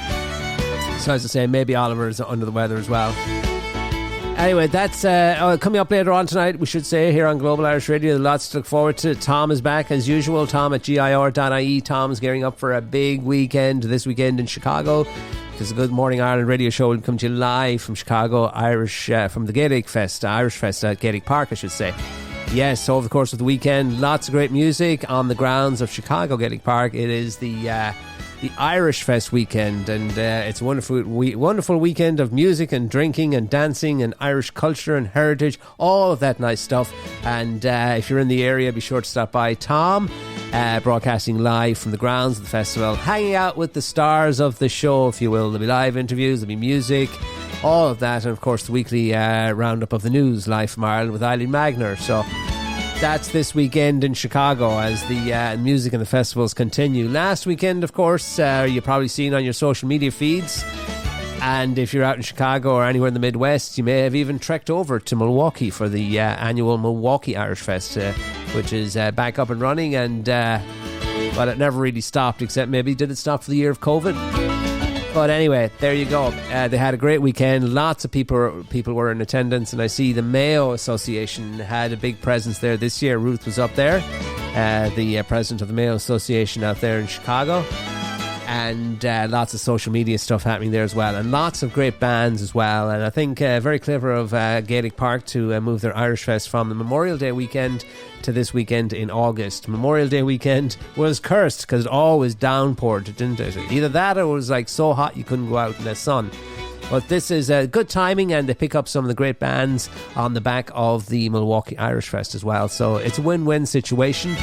So as I say, maybe Oliver is under the weather as well. Anyway, that's coming up later on tonight, we should say, here on Global Irish Radio. Lots to look forward to. Tom is back as usual. Tom at GIR.ie. Tom's gearing up for a big weekend this weekend in Chicago, because the Good Morning Ireland radio show will come to you live from Chicago, from the Gaelic Fest, Irish Fest at Gaelic Park, I should say. Yes, over the course of the weekend, lots of great music on the grounds of Chicago Gaelic Park. It is the Irish Fest weekend, and it's a wonderful weekend of music and drinking and dancing and Irish culture and heritage, all of that nice stuff. And if you're in the area, be sure to stop by. Tom, broadcasting live from the grounds of the festival, hanging out with the stars of the show, if you will. There'll be live interviews, there'll be music, all of that, and of course the weekly roundup of the news live from Ireland with Eileen Magner. So That's this weekend in Chicago as the music and the festivals continue. Last weekend, of course, you've probably seen on your social media feeds. And if you're out in Chicago or anywhere in the Midwest, you may have even trekked over to Milwaukee for the annual Milwaukee Irish Fest, which is back up and running. And, well, it never really stopped, except maybe did it stop for the year of COVID? But anyway, there you go. They had a great weekend. Lots of people were in attendance. And I see the Mayo Association had a big presence there this year. Ruth was up there, the president of the Mayo Association out there in Chicago. And lots of social media stuff happening there as well, and lots of great bands as well. And I think very clever of Gaelic Park to move their Irish Fest from the Memorial Day weekend to this weekend in August. Memorial Day weekend was cursed because it always downpoured, didn't it? Either that or it was like so hot you couldn't go out in the sun. But this is good timing, and they pick up some of the great bands on the back of the Milwaukee Irish Fest as well. So it's a win-win situation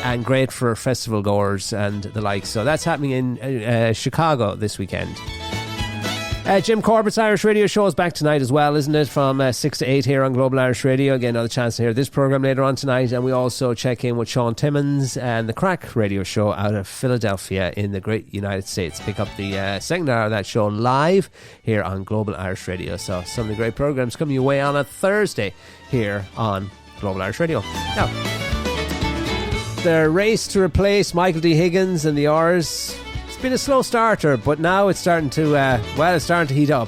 and great for festival goers and the like. So that's happening in Chicago this weekend. Jim Corbett's Irish Radio Show is back tonight as well, isn't it? From 6 to 8 here on Global Irish Radio. Again, another chance to hear this programme later on tonight. And we also check in with Sean Timmins and the Crack Radio Show out of Philadelphia in the great United States. Pick up the second hour of that show live here on Global Irish Radio. So some of the great programmes coming your way on a Thursday here on Global Irish Radio. Now, the race to replace Michael D. Higgins and the Thurs, it's been a slow starter, but now it's starting to it's starting to heat up.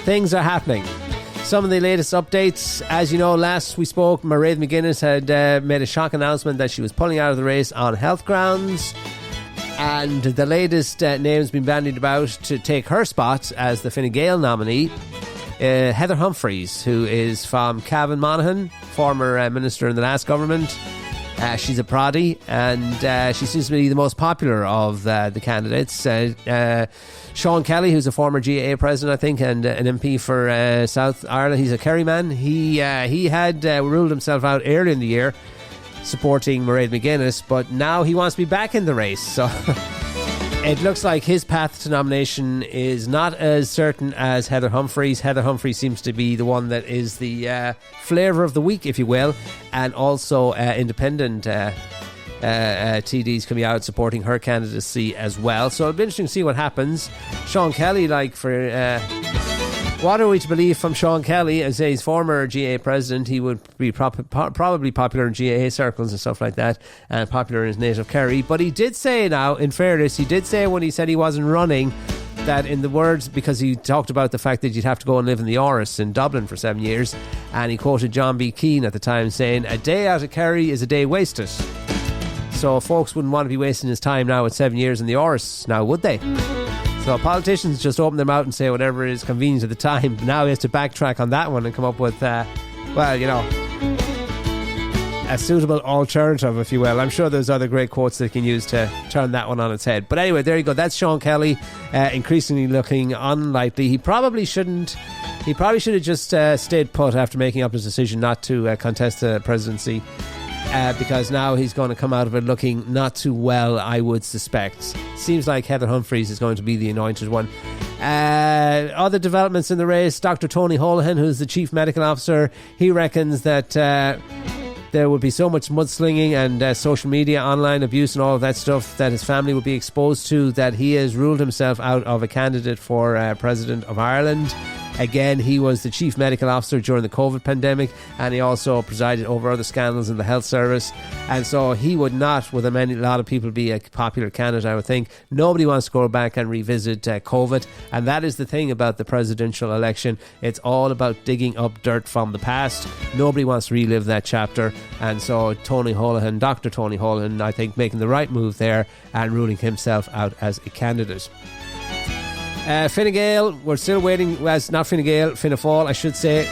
Things are happening. Some of the latest updates, as you know, last we spoke, Mairead McGuinness had made a shock announcement that she was pulling out of the race on health grounds, and the latest name's been bandied about to take her spot as the Fine Gael nominee. Heather Humphreys, who is from Cavan Monaghan, former minister in the last government. She's a proddy, and she seems to be the most popular of the candidates. Sean Kelly, who's a former GAA president, I think, and an MP for South Ireland. He's a Kerry man. He had ruled himself out earlier in the year, supporting Mairead McGuinness, but now he wants to be back in the race. So it looks like his path to nomination is not as certain as Heather Humphreys. Heather Humphreys seems to be the one that is the flavour of the week, if you will, and also independent TDs coming out supporting her candidacy as well. So it'll be interesting to see what happens. Sean Kelly, what are we to believe from Sean Kelly? As he's former GAA president, he would be probably popular in GAA circles and stuff like that, and popular in his native Kerry. But he did say now, in fairness, he did say when he said he wasn't running, that in the words, because he talked about the fact that you'd have to go and live in the Áras in Dublin for 7 years, and he quoted John B. Keane at the time saying, "A day out of Kerry is a day wasted." So folks wouldn't want to be wasting his time now with 7 years in the Áras, now would they? So politicians just open their mouth and say whatever is convenient at the time. Now he has to backtrack on that one and come up with, a suitable alternative, if you will. I'm sure there's other great quotes that he can use to turn that one on its head. But anyway, there you go. That's Sean Kelly, increasingly looking unlikely. He probably should have just stayed put after making up his decision not to contest the presidency. Because now he's going to come out of it looking not too well, I would suspect. Seems like Heather Humphreys is going to be the anointed one. Other developments in the race, Dr. Tony Holohan, who's the chief medical officer, he reckons that there would be so much mudslinging and social media, online abuse and all of that stuff that his family would be exposed to, that he has ruled himself out of a candidate for President of Ireland. Again, he was the chief medical officer during the COVID pandemic, and he also presided over other scandals in the health service. And so he would not, with a lot of people, be a popular candidate, I would think. Nobody wants to go back and revisit COVID. And that is the thing about the presidential election. It's all about digging up dirt from the past. Nobody wants to relive that chapter. And so Tony Holohan, Dr. Tony Holohan, I think, making the right move there and ruling himself out as a candidate. Fine Gael, we're still waiting. Well, it's not Fine Gael, Fianna Fáil, I should say.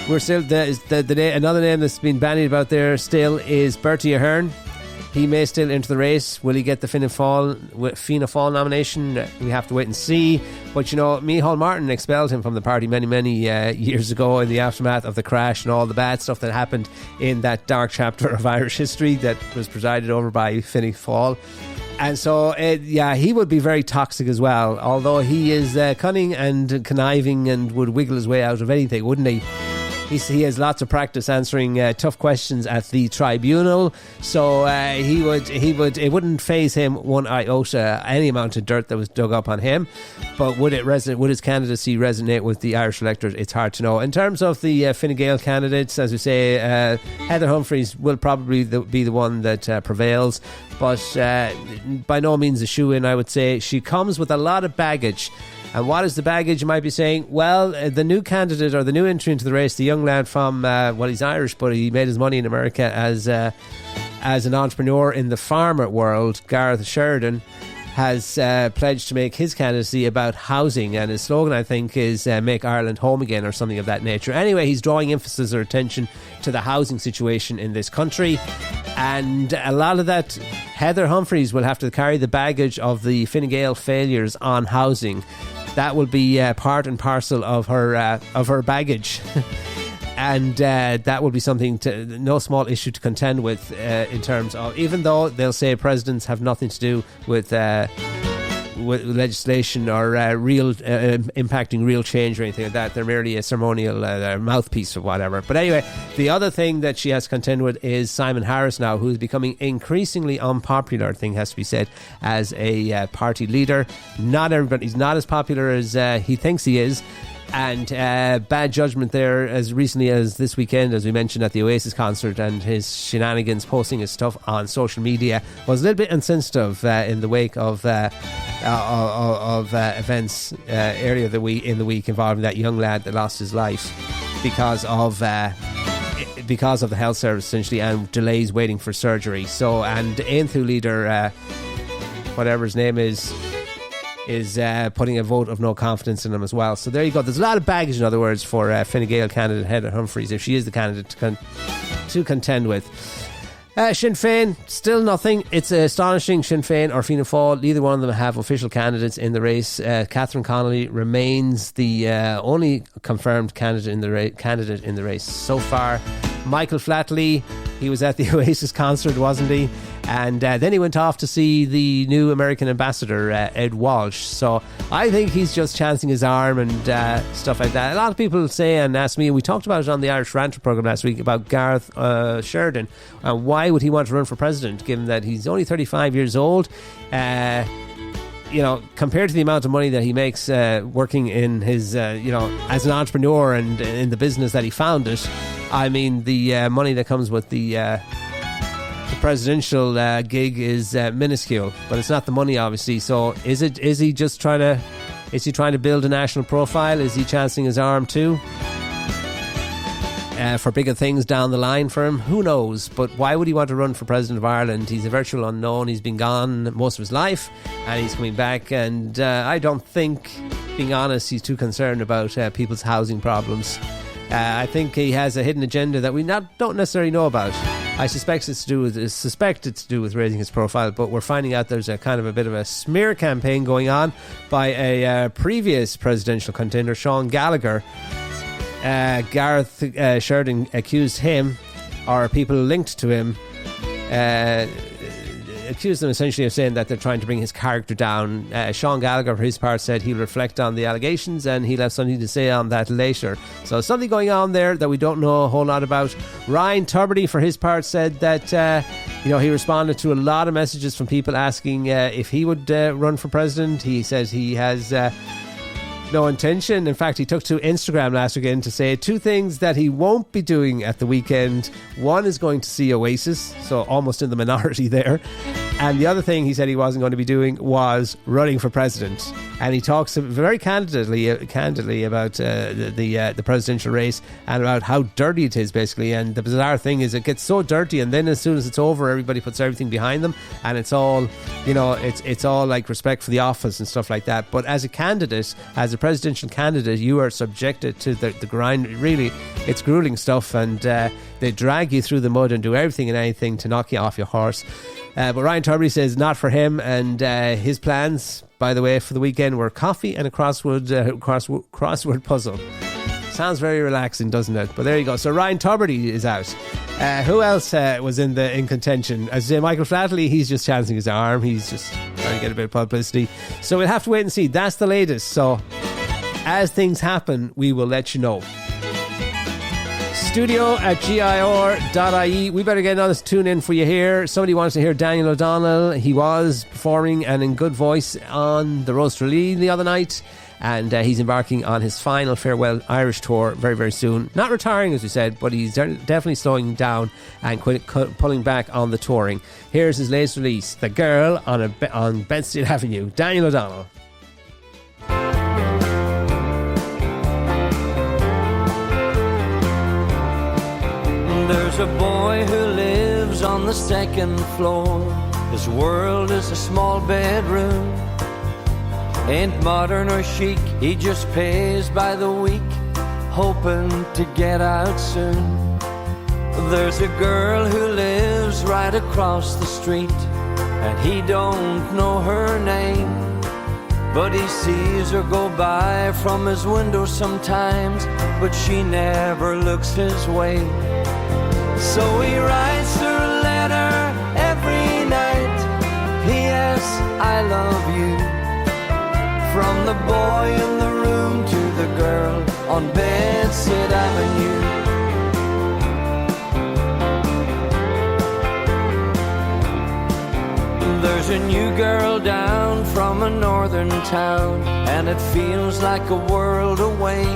We're still another name that's been bandied about there still is Bertie Ahern. He may still enter the race. Will he get the Fianna Fáil nomination? We have to wait and see. But you know, Micheál Martin expelled him from the party many years ago in the aftermath of the crash and all the bad stuff that happened in that dark chapter of Irish history that was presided over by Fianna Fáil. And so, he would be very toxic as well, although he is cunning and conniving and would wiggle his way out of anything, wouldn't he? he has lots of practice answering tough questions at the tribunal, so it wouldn't faze him one iota any amount of dirt that was dug up on him. But would his candidacy resonate with the Irish electorate? It's hard to know. In terms of the Fine Gael candidates, as we say, Heather Humphreys will probably be the one that prevails, but by no means a shoe-in, I would say. She comes with a lot of baggage. And what is the baggage, you might be saying? Well, the new candidate or the new entry into the race, the young lad from, he's Irish, but he made his money in America as an entrepreneur in the farmer world, Gareth Sheridan, has pledged to make his candidacy about housing, and his slogan, I think, is make Ireland home again, or something of that nature. Anyway, he's drawing emphasis or attention to the housing situation in this country, and a lot of that, Heather Humphreys will have to carry the baggage of the Fine Gael failures on housing. That will be part and parcel of her baggage. And that will be something no small issue to contend with in terms of, even though they'll say presidents have nothing to do with legislation or real impacting real change or anything like that. They're merely a ceremonial mouthpiece or whatever. But anyway, the other thing that she has to contend with is Simon Harris now, who's becoming increasingly unpopular, I think has to be said, as a party leader. Not everybody, he's not as popular as he thinks he is. And bad judgment there as recently as this weekend, as we mentioned at the Oasis concert, and his shenanigans posting his stuff on social media was a little bit insensitive in the wake of events earlier in the week involving that young lad that lost his life because of the health service essentially, and delays waiting for surgery. So, and Aonthu leader, whatever his name is putting a vote of no confidence in him as well. So there you go. There's a lot of baggage, in other words, for Fine Gael candidate Heather Humphreys, if she is the candidate to contend with. Sinn Féin, still nothing. It's astonishing. Sinn Féin or Fianna Fáil, neither one of them have official candidates in the race. Catherine Connolly remains the only confirmed candidate in the race so far. Michael Flatley, he was at the Oasis concert, wasn't he? And then he went off to see the new American ambassador, Ed Walsh. So I think he's just chancing his arm and stuff like that. A lot of people say and ask me, and we talked about it on the Irish Ranter programme last week, about Gareth Sheridan. Why would he want to run for president, given that he's only 35 years old? Compared to the amount of money that he makes working in his, as an entrepreneur and in the business that he founded, I mean, the money that comes with the presidential gig is minuscule, but it's not the money, obviously. So is he trying to build a national profile? Is he chancing his arm too for bigger things down the line for him? Who knows? But why would he want to run for president of Ireland? He's a virtual unknown. He's been gone most of his life and he's coming back, and I don't think, being honest, he's too concerned about people's housing problems. I think he has a hidden agenda that we don't necessarily know about. I suspect it's to do with raising his profile, but we're finding out there's a kind of a bit of a smear campaign going on by a previous presidential contender, Sean Gallagher. Gareth Sheridan accused him, or people linked to him, accused them essentially of saying that they're trying to bring his character down. Sean Gallagher, for his part, said he'll reflect on the allegations and he'll have something to say on that later. So something going on there that we don't know a whole lot about. Ryan Tubridy, for his part, said that he responded to a lot of messages from people asking if he would run for president. He says he has no intention. In fact, he took to Instagram last weekend to say two things that he won't be doing at the weekend. One is going to see Oasis, so almost in the minority there. And the other thing he said he wasn't going to be doing was running for president. And he talks very candidly about the presidential race and about how dirty it is, basically. And the bizarre thing is it gets so dirty, and then as soon as it's over, everybody puts everything behind them, and it's all, it's all like respect for the office and stuff like that. But as a candidate, as a presidential candidate, you are subjected to the grind. Really, it's grueling stuff, and they drag you through the mud and do everything and anything to knock you off your horse. But Ryan Tubridy says not for him, and his plans, by the way, for the weekend were coffee and a crossword puzzle. Sounds very relaxing, doesn't it? But there you go. So Ryan Tubridy is out. Who else was in contention? As I say, Michael Flatley, he's just chancing his arm. He's just trying to get a bit of publicity. So we'll have to wait and see. That's the latest. So as things happen, we will let you know. studio@gir.ie. We better get another tune in for you here. Somebody wants to hear Daniel O'Donnell. He was performing and in good voice on the Roast Raleigh the other night, and he's embarking on his final farewell Irish tour very, very soon. Not retiring, as we said, but he's definitely slowing down and pulling back on the touring. Here's his latest release, The Girl on Bedstead Avenue. Daniel O'Donnell. There's a boy who lives on the second floor. His world is a small bedroom. Ain't modern or chic, he just pays by the week, hoping to get out soon. There's a girl who lives right across the street, and he don't know her name, but he sees her go by from his window sometimes, but she never looks his way. So he writes her a letter every night. P.S. I love you. From the boy in the room to the girl on Bedstead Avenue. There's a new girl down from a northern town, and it feels like a world away.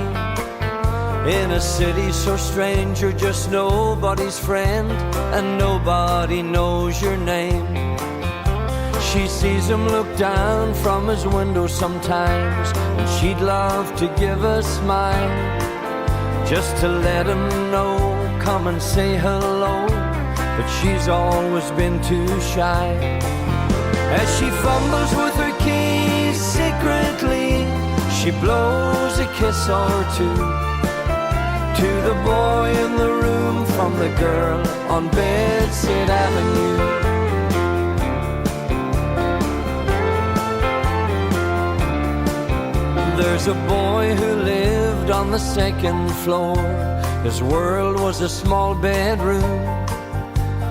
In a city so strange, you're just nobody's friend, and nobody knows your name. She sees him look down from his window sometimes, and she'd love to give a smile, just to let him know, come and say hello, but she's always been too shy. As she fumbles with her keys secretly, she blows a kiss or two to the boy in the room from the girl on Bedstead Avenue. There's a boy who lived on the second floor. His world was a small bedroom,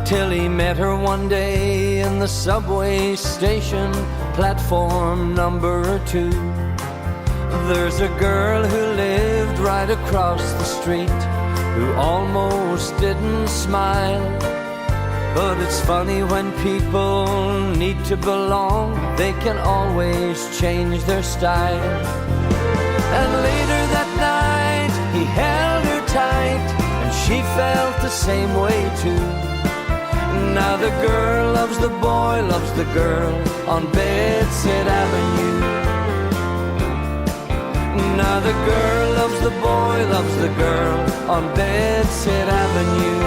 till he met her one day in the subway station, platform number 2. There's a girl who lived right across the street, who almost didn't smile. But it's funny when people need to belong, they can always change their style. And later that night he held her tight, and she felt the same way too. Now the girl loves the boy, loves the girl on Bedstead Avenue. Now the girl loves the boy, loves the girl on Bedstead Avenue.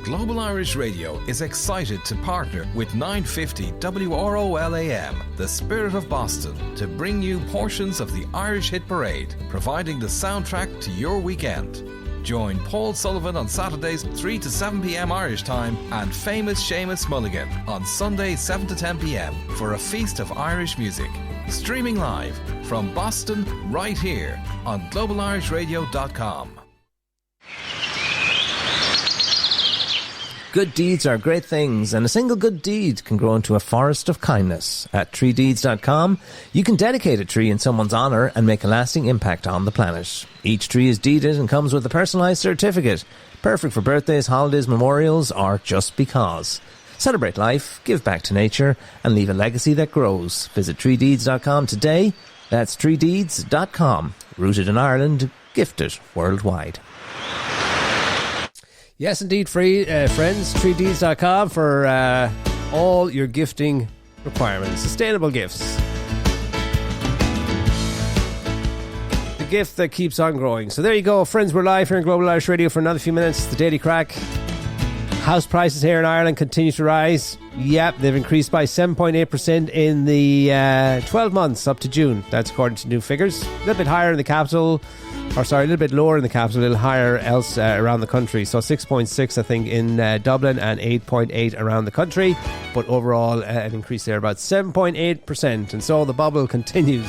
Global Irish Radio is excited to partner with 950 WROL AM, the Spirit of Boston, to bring you portions of the Irish Hit Parade, providing the soundtrack to your weekend. Join Paul Sullivan on Saturdays 3 to 7 p.m. Irish time and famous Seamus Mulligan on Sundays 7 to 10 p.m. for a feast of Irish music. Streaming live from Boston right here on globalirishradio.com. Good deeds are great things, and a single good deed can grow into a forest of kindness. At treedeeds.com, you can dedicate a tree in someone's honour and make a lasting impact on the planet. Each tree is deeded and comes with a personalised certificate, perfect for birthdays, holidays, memorials, or just because. Celebrate life, give back to nature, and leave a legacy that grows. Visit treedeeds.com today. That's treedeeds.com. Rooted in Ireland, gifted worldwide. Yes, indeed, friends, treedeeds.com for all your gifting requirements. Sustainable gifts. The gift that keeps on growing. So there you go, friends. We're live here in Global Irish Radio for another few minutes. The Daily Crack. House prices here in Ireland continue to rise. Yep, they've increased by 7.8% in the 12 months up to June. That's according to new figures. A little bit higher in the capital. A little bit lower in the capital, a little higher else around the country. So 6.6, I think, in Dublin and 8.8 around the country. But overall, an increase there about 7.8%. And so the bubble continues.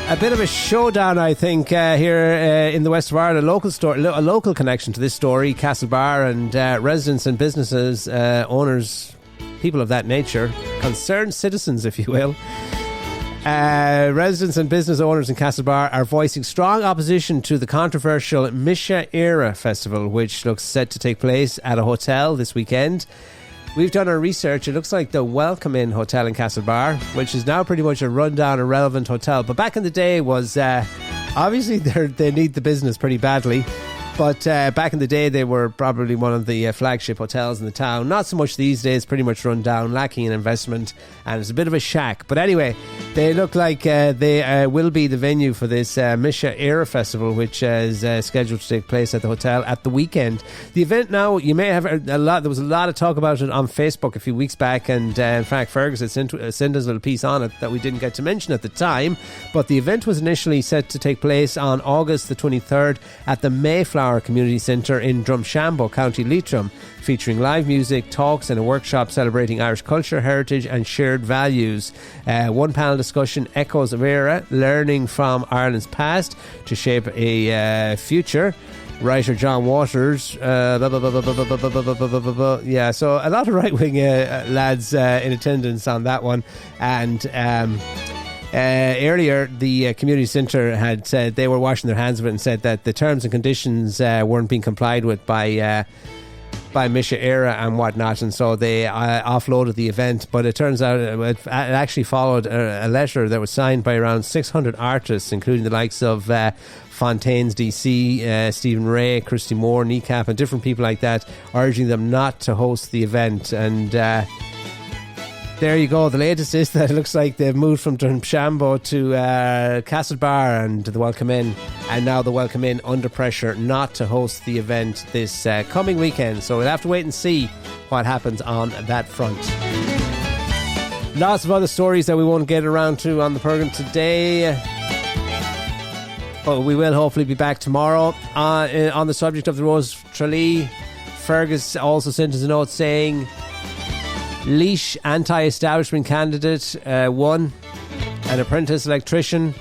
A bit of a showdown, I think, here in the west of Ireland. A local connection to this story. Castlebar and residents and businesses, owners, people of that nature, concerned citizens, if you will. Residents and business owners in Castlebar are voicing strong opposition to the controversial Misha Era Festival, which looks set to take place at a hotel this weekend. We've done our research. It looks like the Welcome Inn Hotel in Castlebar, which is now pretty much a rundown, irrelevant hotel. But back in the day was, obviously they need the business pretty badly. But back in the day, they were probably one of the flagship hotels in the town. Not so much these days, pretty much run down, lacking in investment, and it's a bit of a shack. But anyway, they look like they will be the venue for this Misha Era Festival, which is scheduled to take place at the hotel at the weekend. The event now, you may have a lot. There was a lot of talk about it on Facebook a few weeks back, and in fact, Fergus had sent us a little piece on it that we didn't get to mention at the time. But the event was initially set to take place on August the 23rd at the Mayflower Community Centre in Drumshambo, County Leitrim, featuring live music, talks and a workshop celebrating Irish culture, heritage and shared values. One panel discussion, Echoes of Era, learning from Ireland's past to shape a future. Writer John Waters, yeah, so a lot of right-wing lads in attendance on that one. And earlier, the community centre had said they were washing their hands of it and said that the terms and conditions weren't being complied with by Misha Era and whatnot, and so they offloaded the event. But it turns out it actually followed a letter that was signed by around 600 artists, including the likes of Fontaines DC, Stephen Ray, Christy Moore, Kneecap, and different people like that, urging them not to host the event. And there you go. The latest is that it looks like they've moved from Drumshambo to Castlebar and the Welcome Inn, and now the Welcome Inn under pressure not to host the event this coming weekend. So we'll have to wait and see what happens on that front. Lots of other stories that we won't get around to on the programme today, but we will hopefully be back tomorrow on the subject of the Rose of Tralee. Fergus also sent us a note saying Laois anti-establishment candidate won, an apprentice electrician,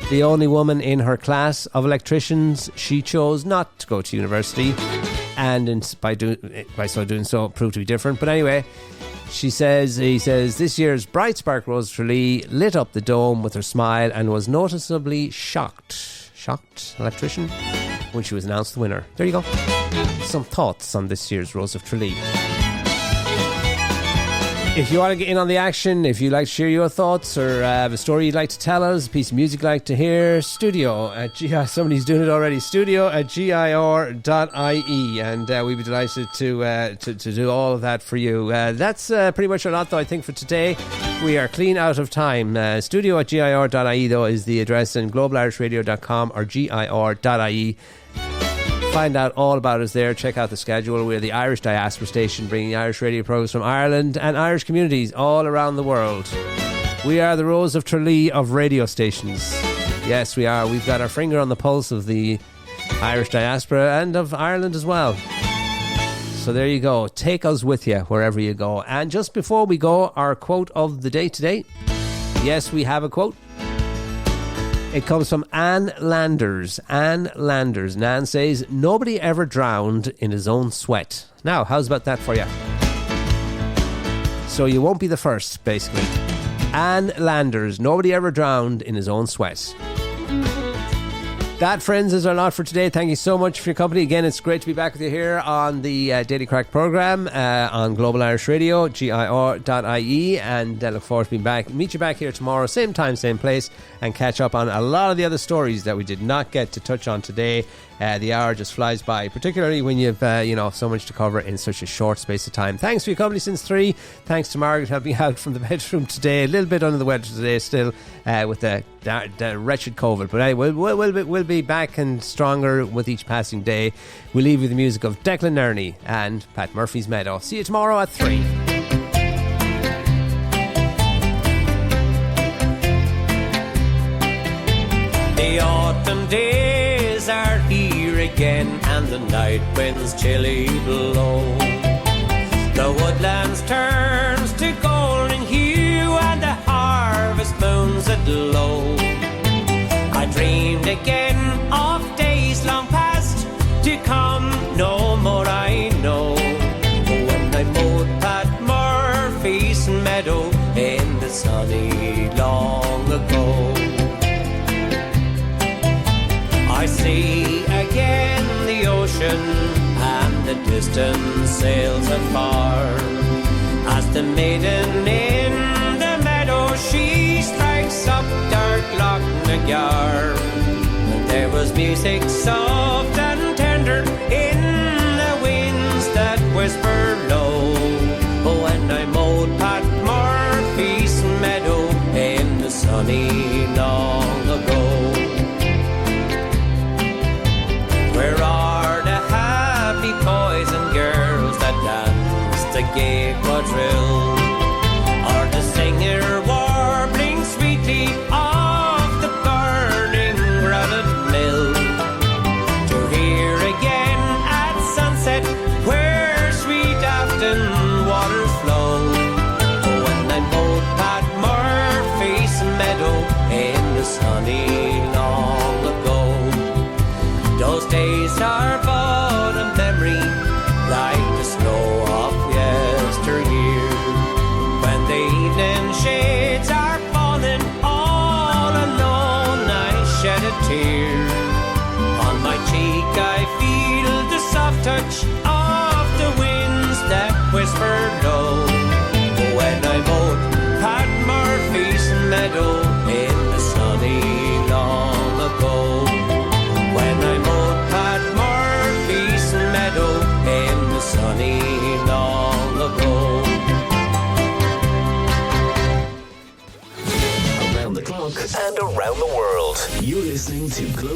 the only woman in her class of electricians. She chose not to go to university, and by so doing so proved to be different. But anyway, he says this year's bright spark Rose Tralee lit up the dome with her smile and was noticeably shocked electrician when she was announced the winner. There you go. Some thoughts on this year's Rose of Tralee. If you want to get in on the action, if you'd like to share your thoughts or have a story you'd like to tell us, a piece of music you'd like to hear, studio at somebody's doing it already, studio at gir.ie, and we'd be delighted to do all of that for you. That's pretty much a lot, though, I think, for today. We are clean out of time. Studio at gir.ie, though, is the address, and globalarishradio.com or gir.ie. Find out all about us there. Check out the schedule. We're the Irish Diaspora Station, bringing Irish radio programs from Ireland and Irish communities all around the world. We are the Rose of Tralee of radio stations. Yes, we are. We've got our finger on the pulse of the Irish diaspora and of Ireland as well. So there you go. Take us with you wherever you go. And just before we go, our quote of the day today. Yes, we have a quote. It comes from Anne Landers. Anne Landers. And Anne says, nobody ever drowned in his own sweat. Now, how's about that for you? So you won't be the first, basically. Anne Landers. Nobody ever drowned in his own sweat. That, friends, is our lot for today. Thank you so much for your company. Again, it's great to be back with you here on the Daily Crack programme on Global Irish Radio, gir.ie, and look forward to being back. Meet you back here tomorrow, same time, same place, and catch up on a lot of the other stories that we did not get to touch on today. The hour just flies by, particularly when you've so much to cover in such a short space of time. Thanks for your company since 3. Thanks to Margaret helping out from the bedroom today. A little bit under the weather today still with the wretched COVID, but anyway, we'll be back and stronger with each passing day. We'll leave you with the music of Declan Nerney and Pat Murphy's Meadow. See you tomorrow at 3. The autumn days are here again, and the night winds chilly blow. The woodlands turns to golden hue, and the harvest moon's aglow. I dreamed again of days long past, to come no more I know. When I mowed Pat Murphy meadow in the sunny long ago. I see again the ocean and the distant sails afar, as the maiden in the meadow she strikes up dark Loch Magyar. And there was music soft and tender in the winds that whisper low. Oh, when I mowed Pat Murphy's meadow in the sunny long ago. Where are the happy boys and girls that danced the gay quadrille? Or the singer warbling sweetly off the burning granite mill? To hear again at sunset where sweet Afton waters flow. Oh, when I mowed Pat Murphy's meadow in the sunny long ago. Those days are but a memory, like the snow of yesteryear. When the evening shades are falling, all alone I shed a tear. On my cheek I feel the soft touch of the winds that whisper low. When I mowed Pat Murphy's meadow in the sunny long ago. When I mowed Pat Murphy's meadow in the sunny long ago. Around the clock and around the world. You're listening to Global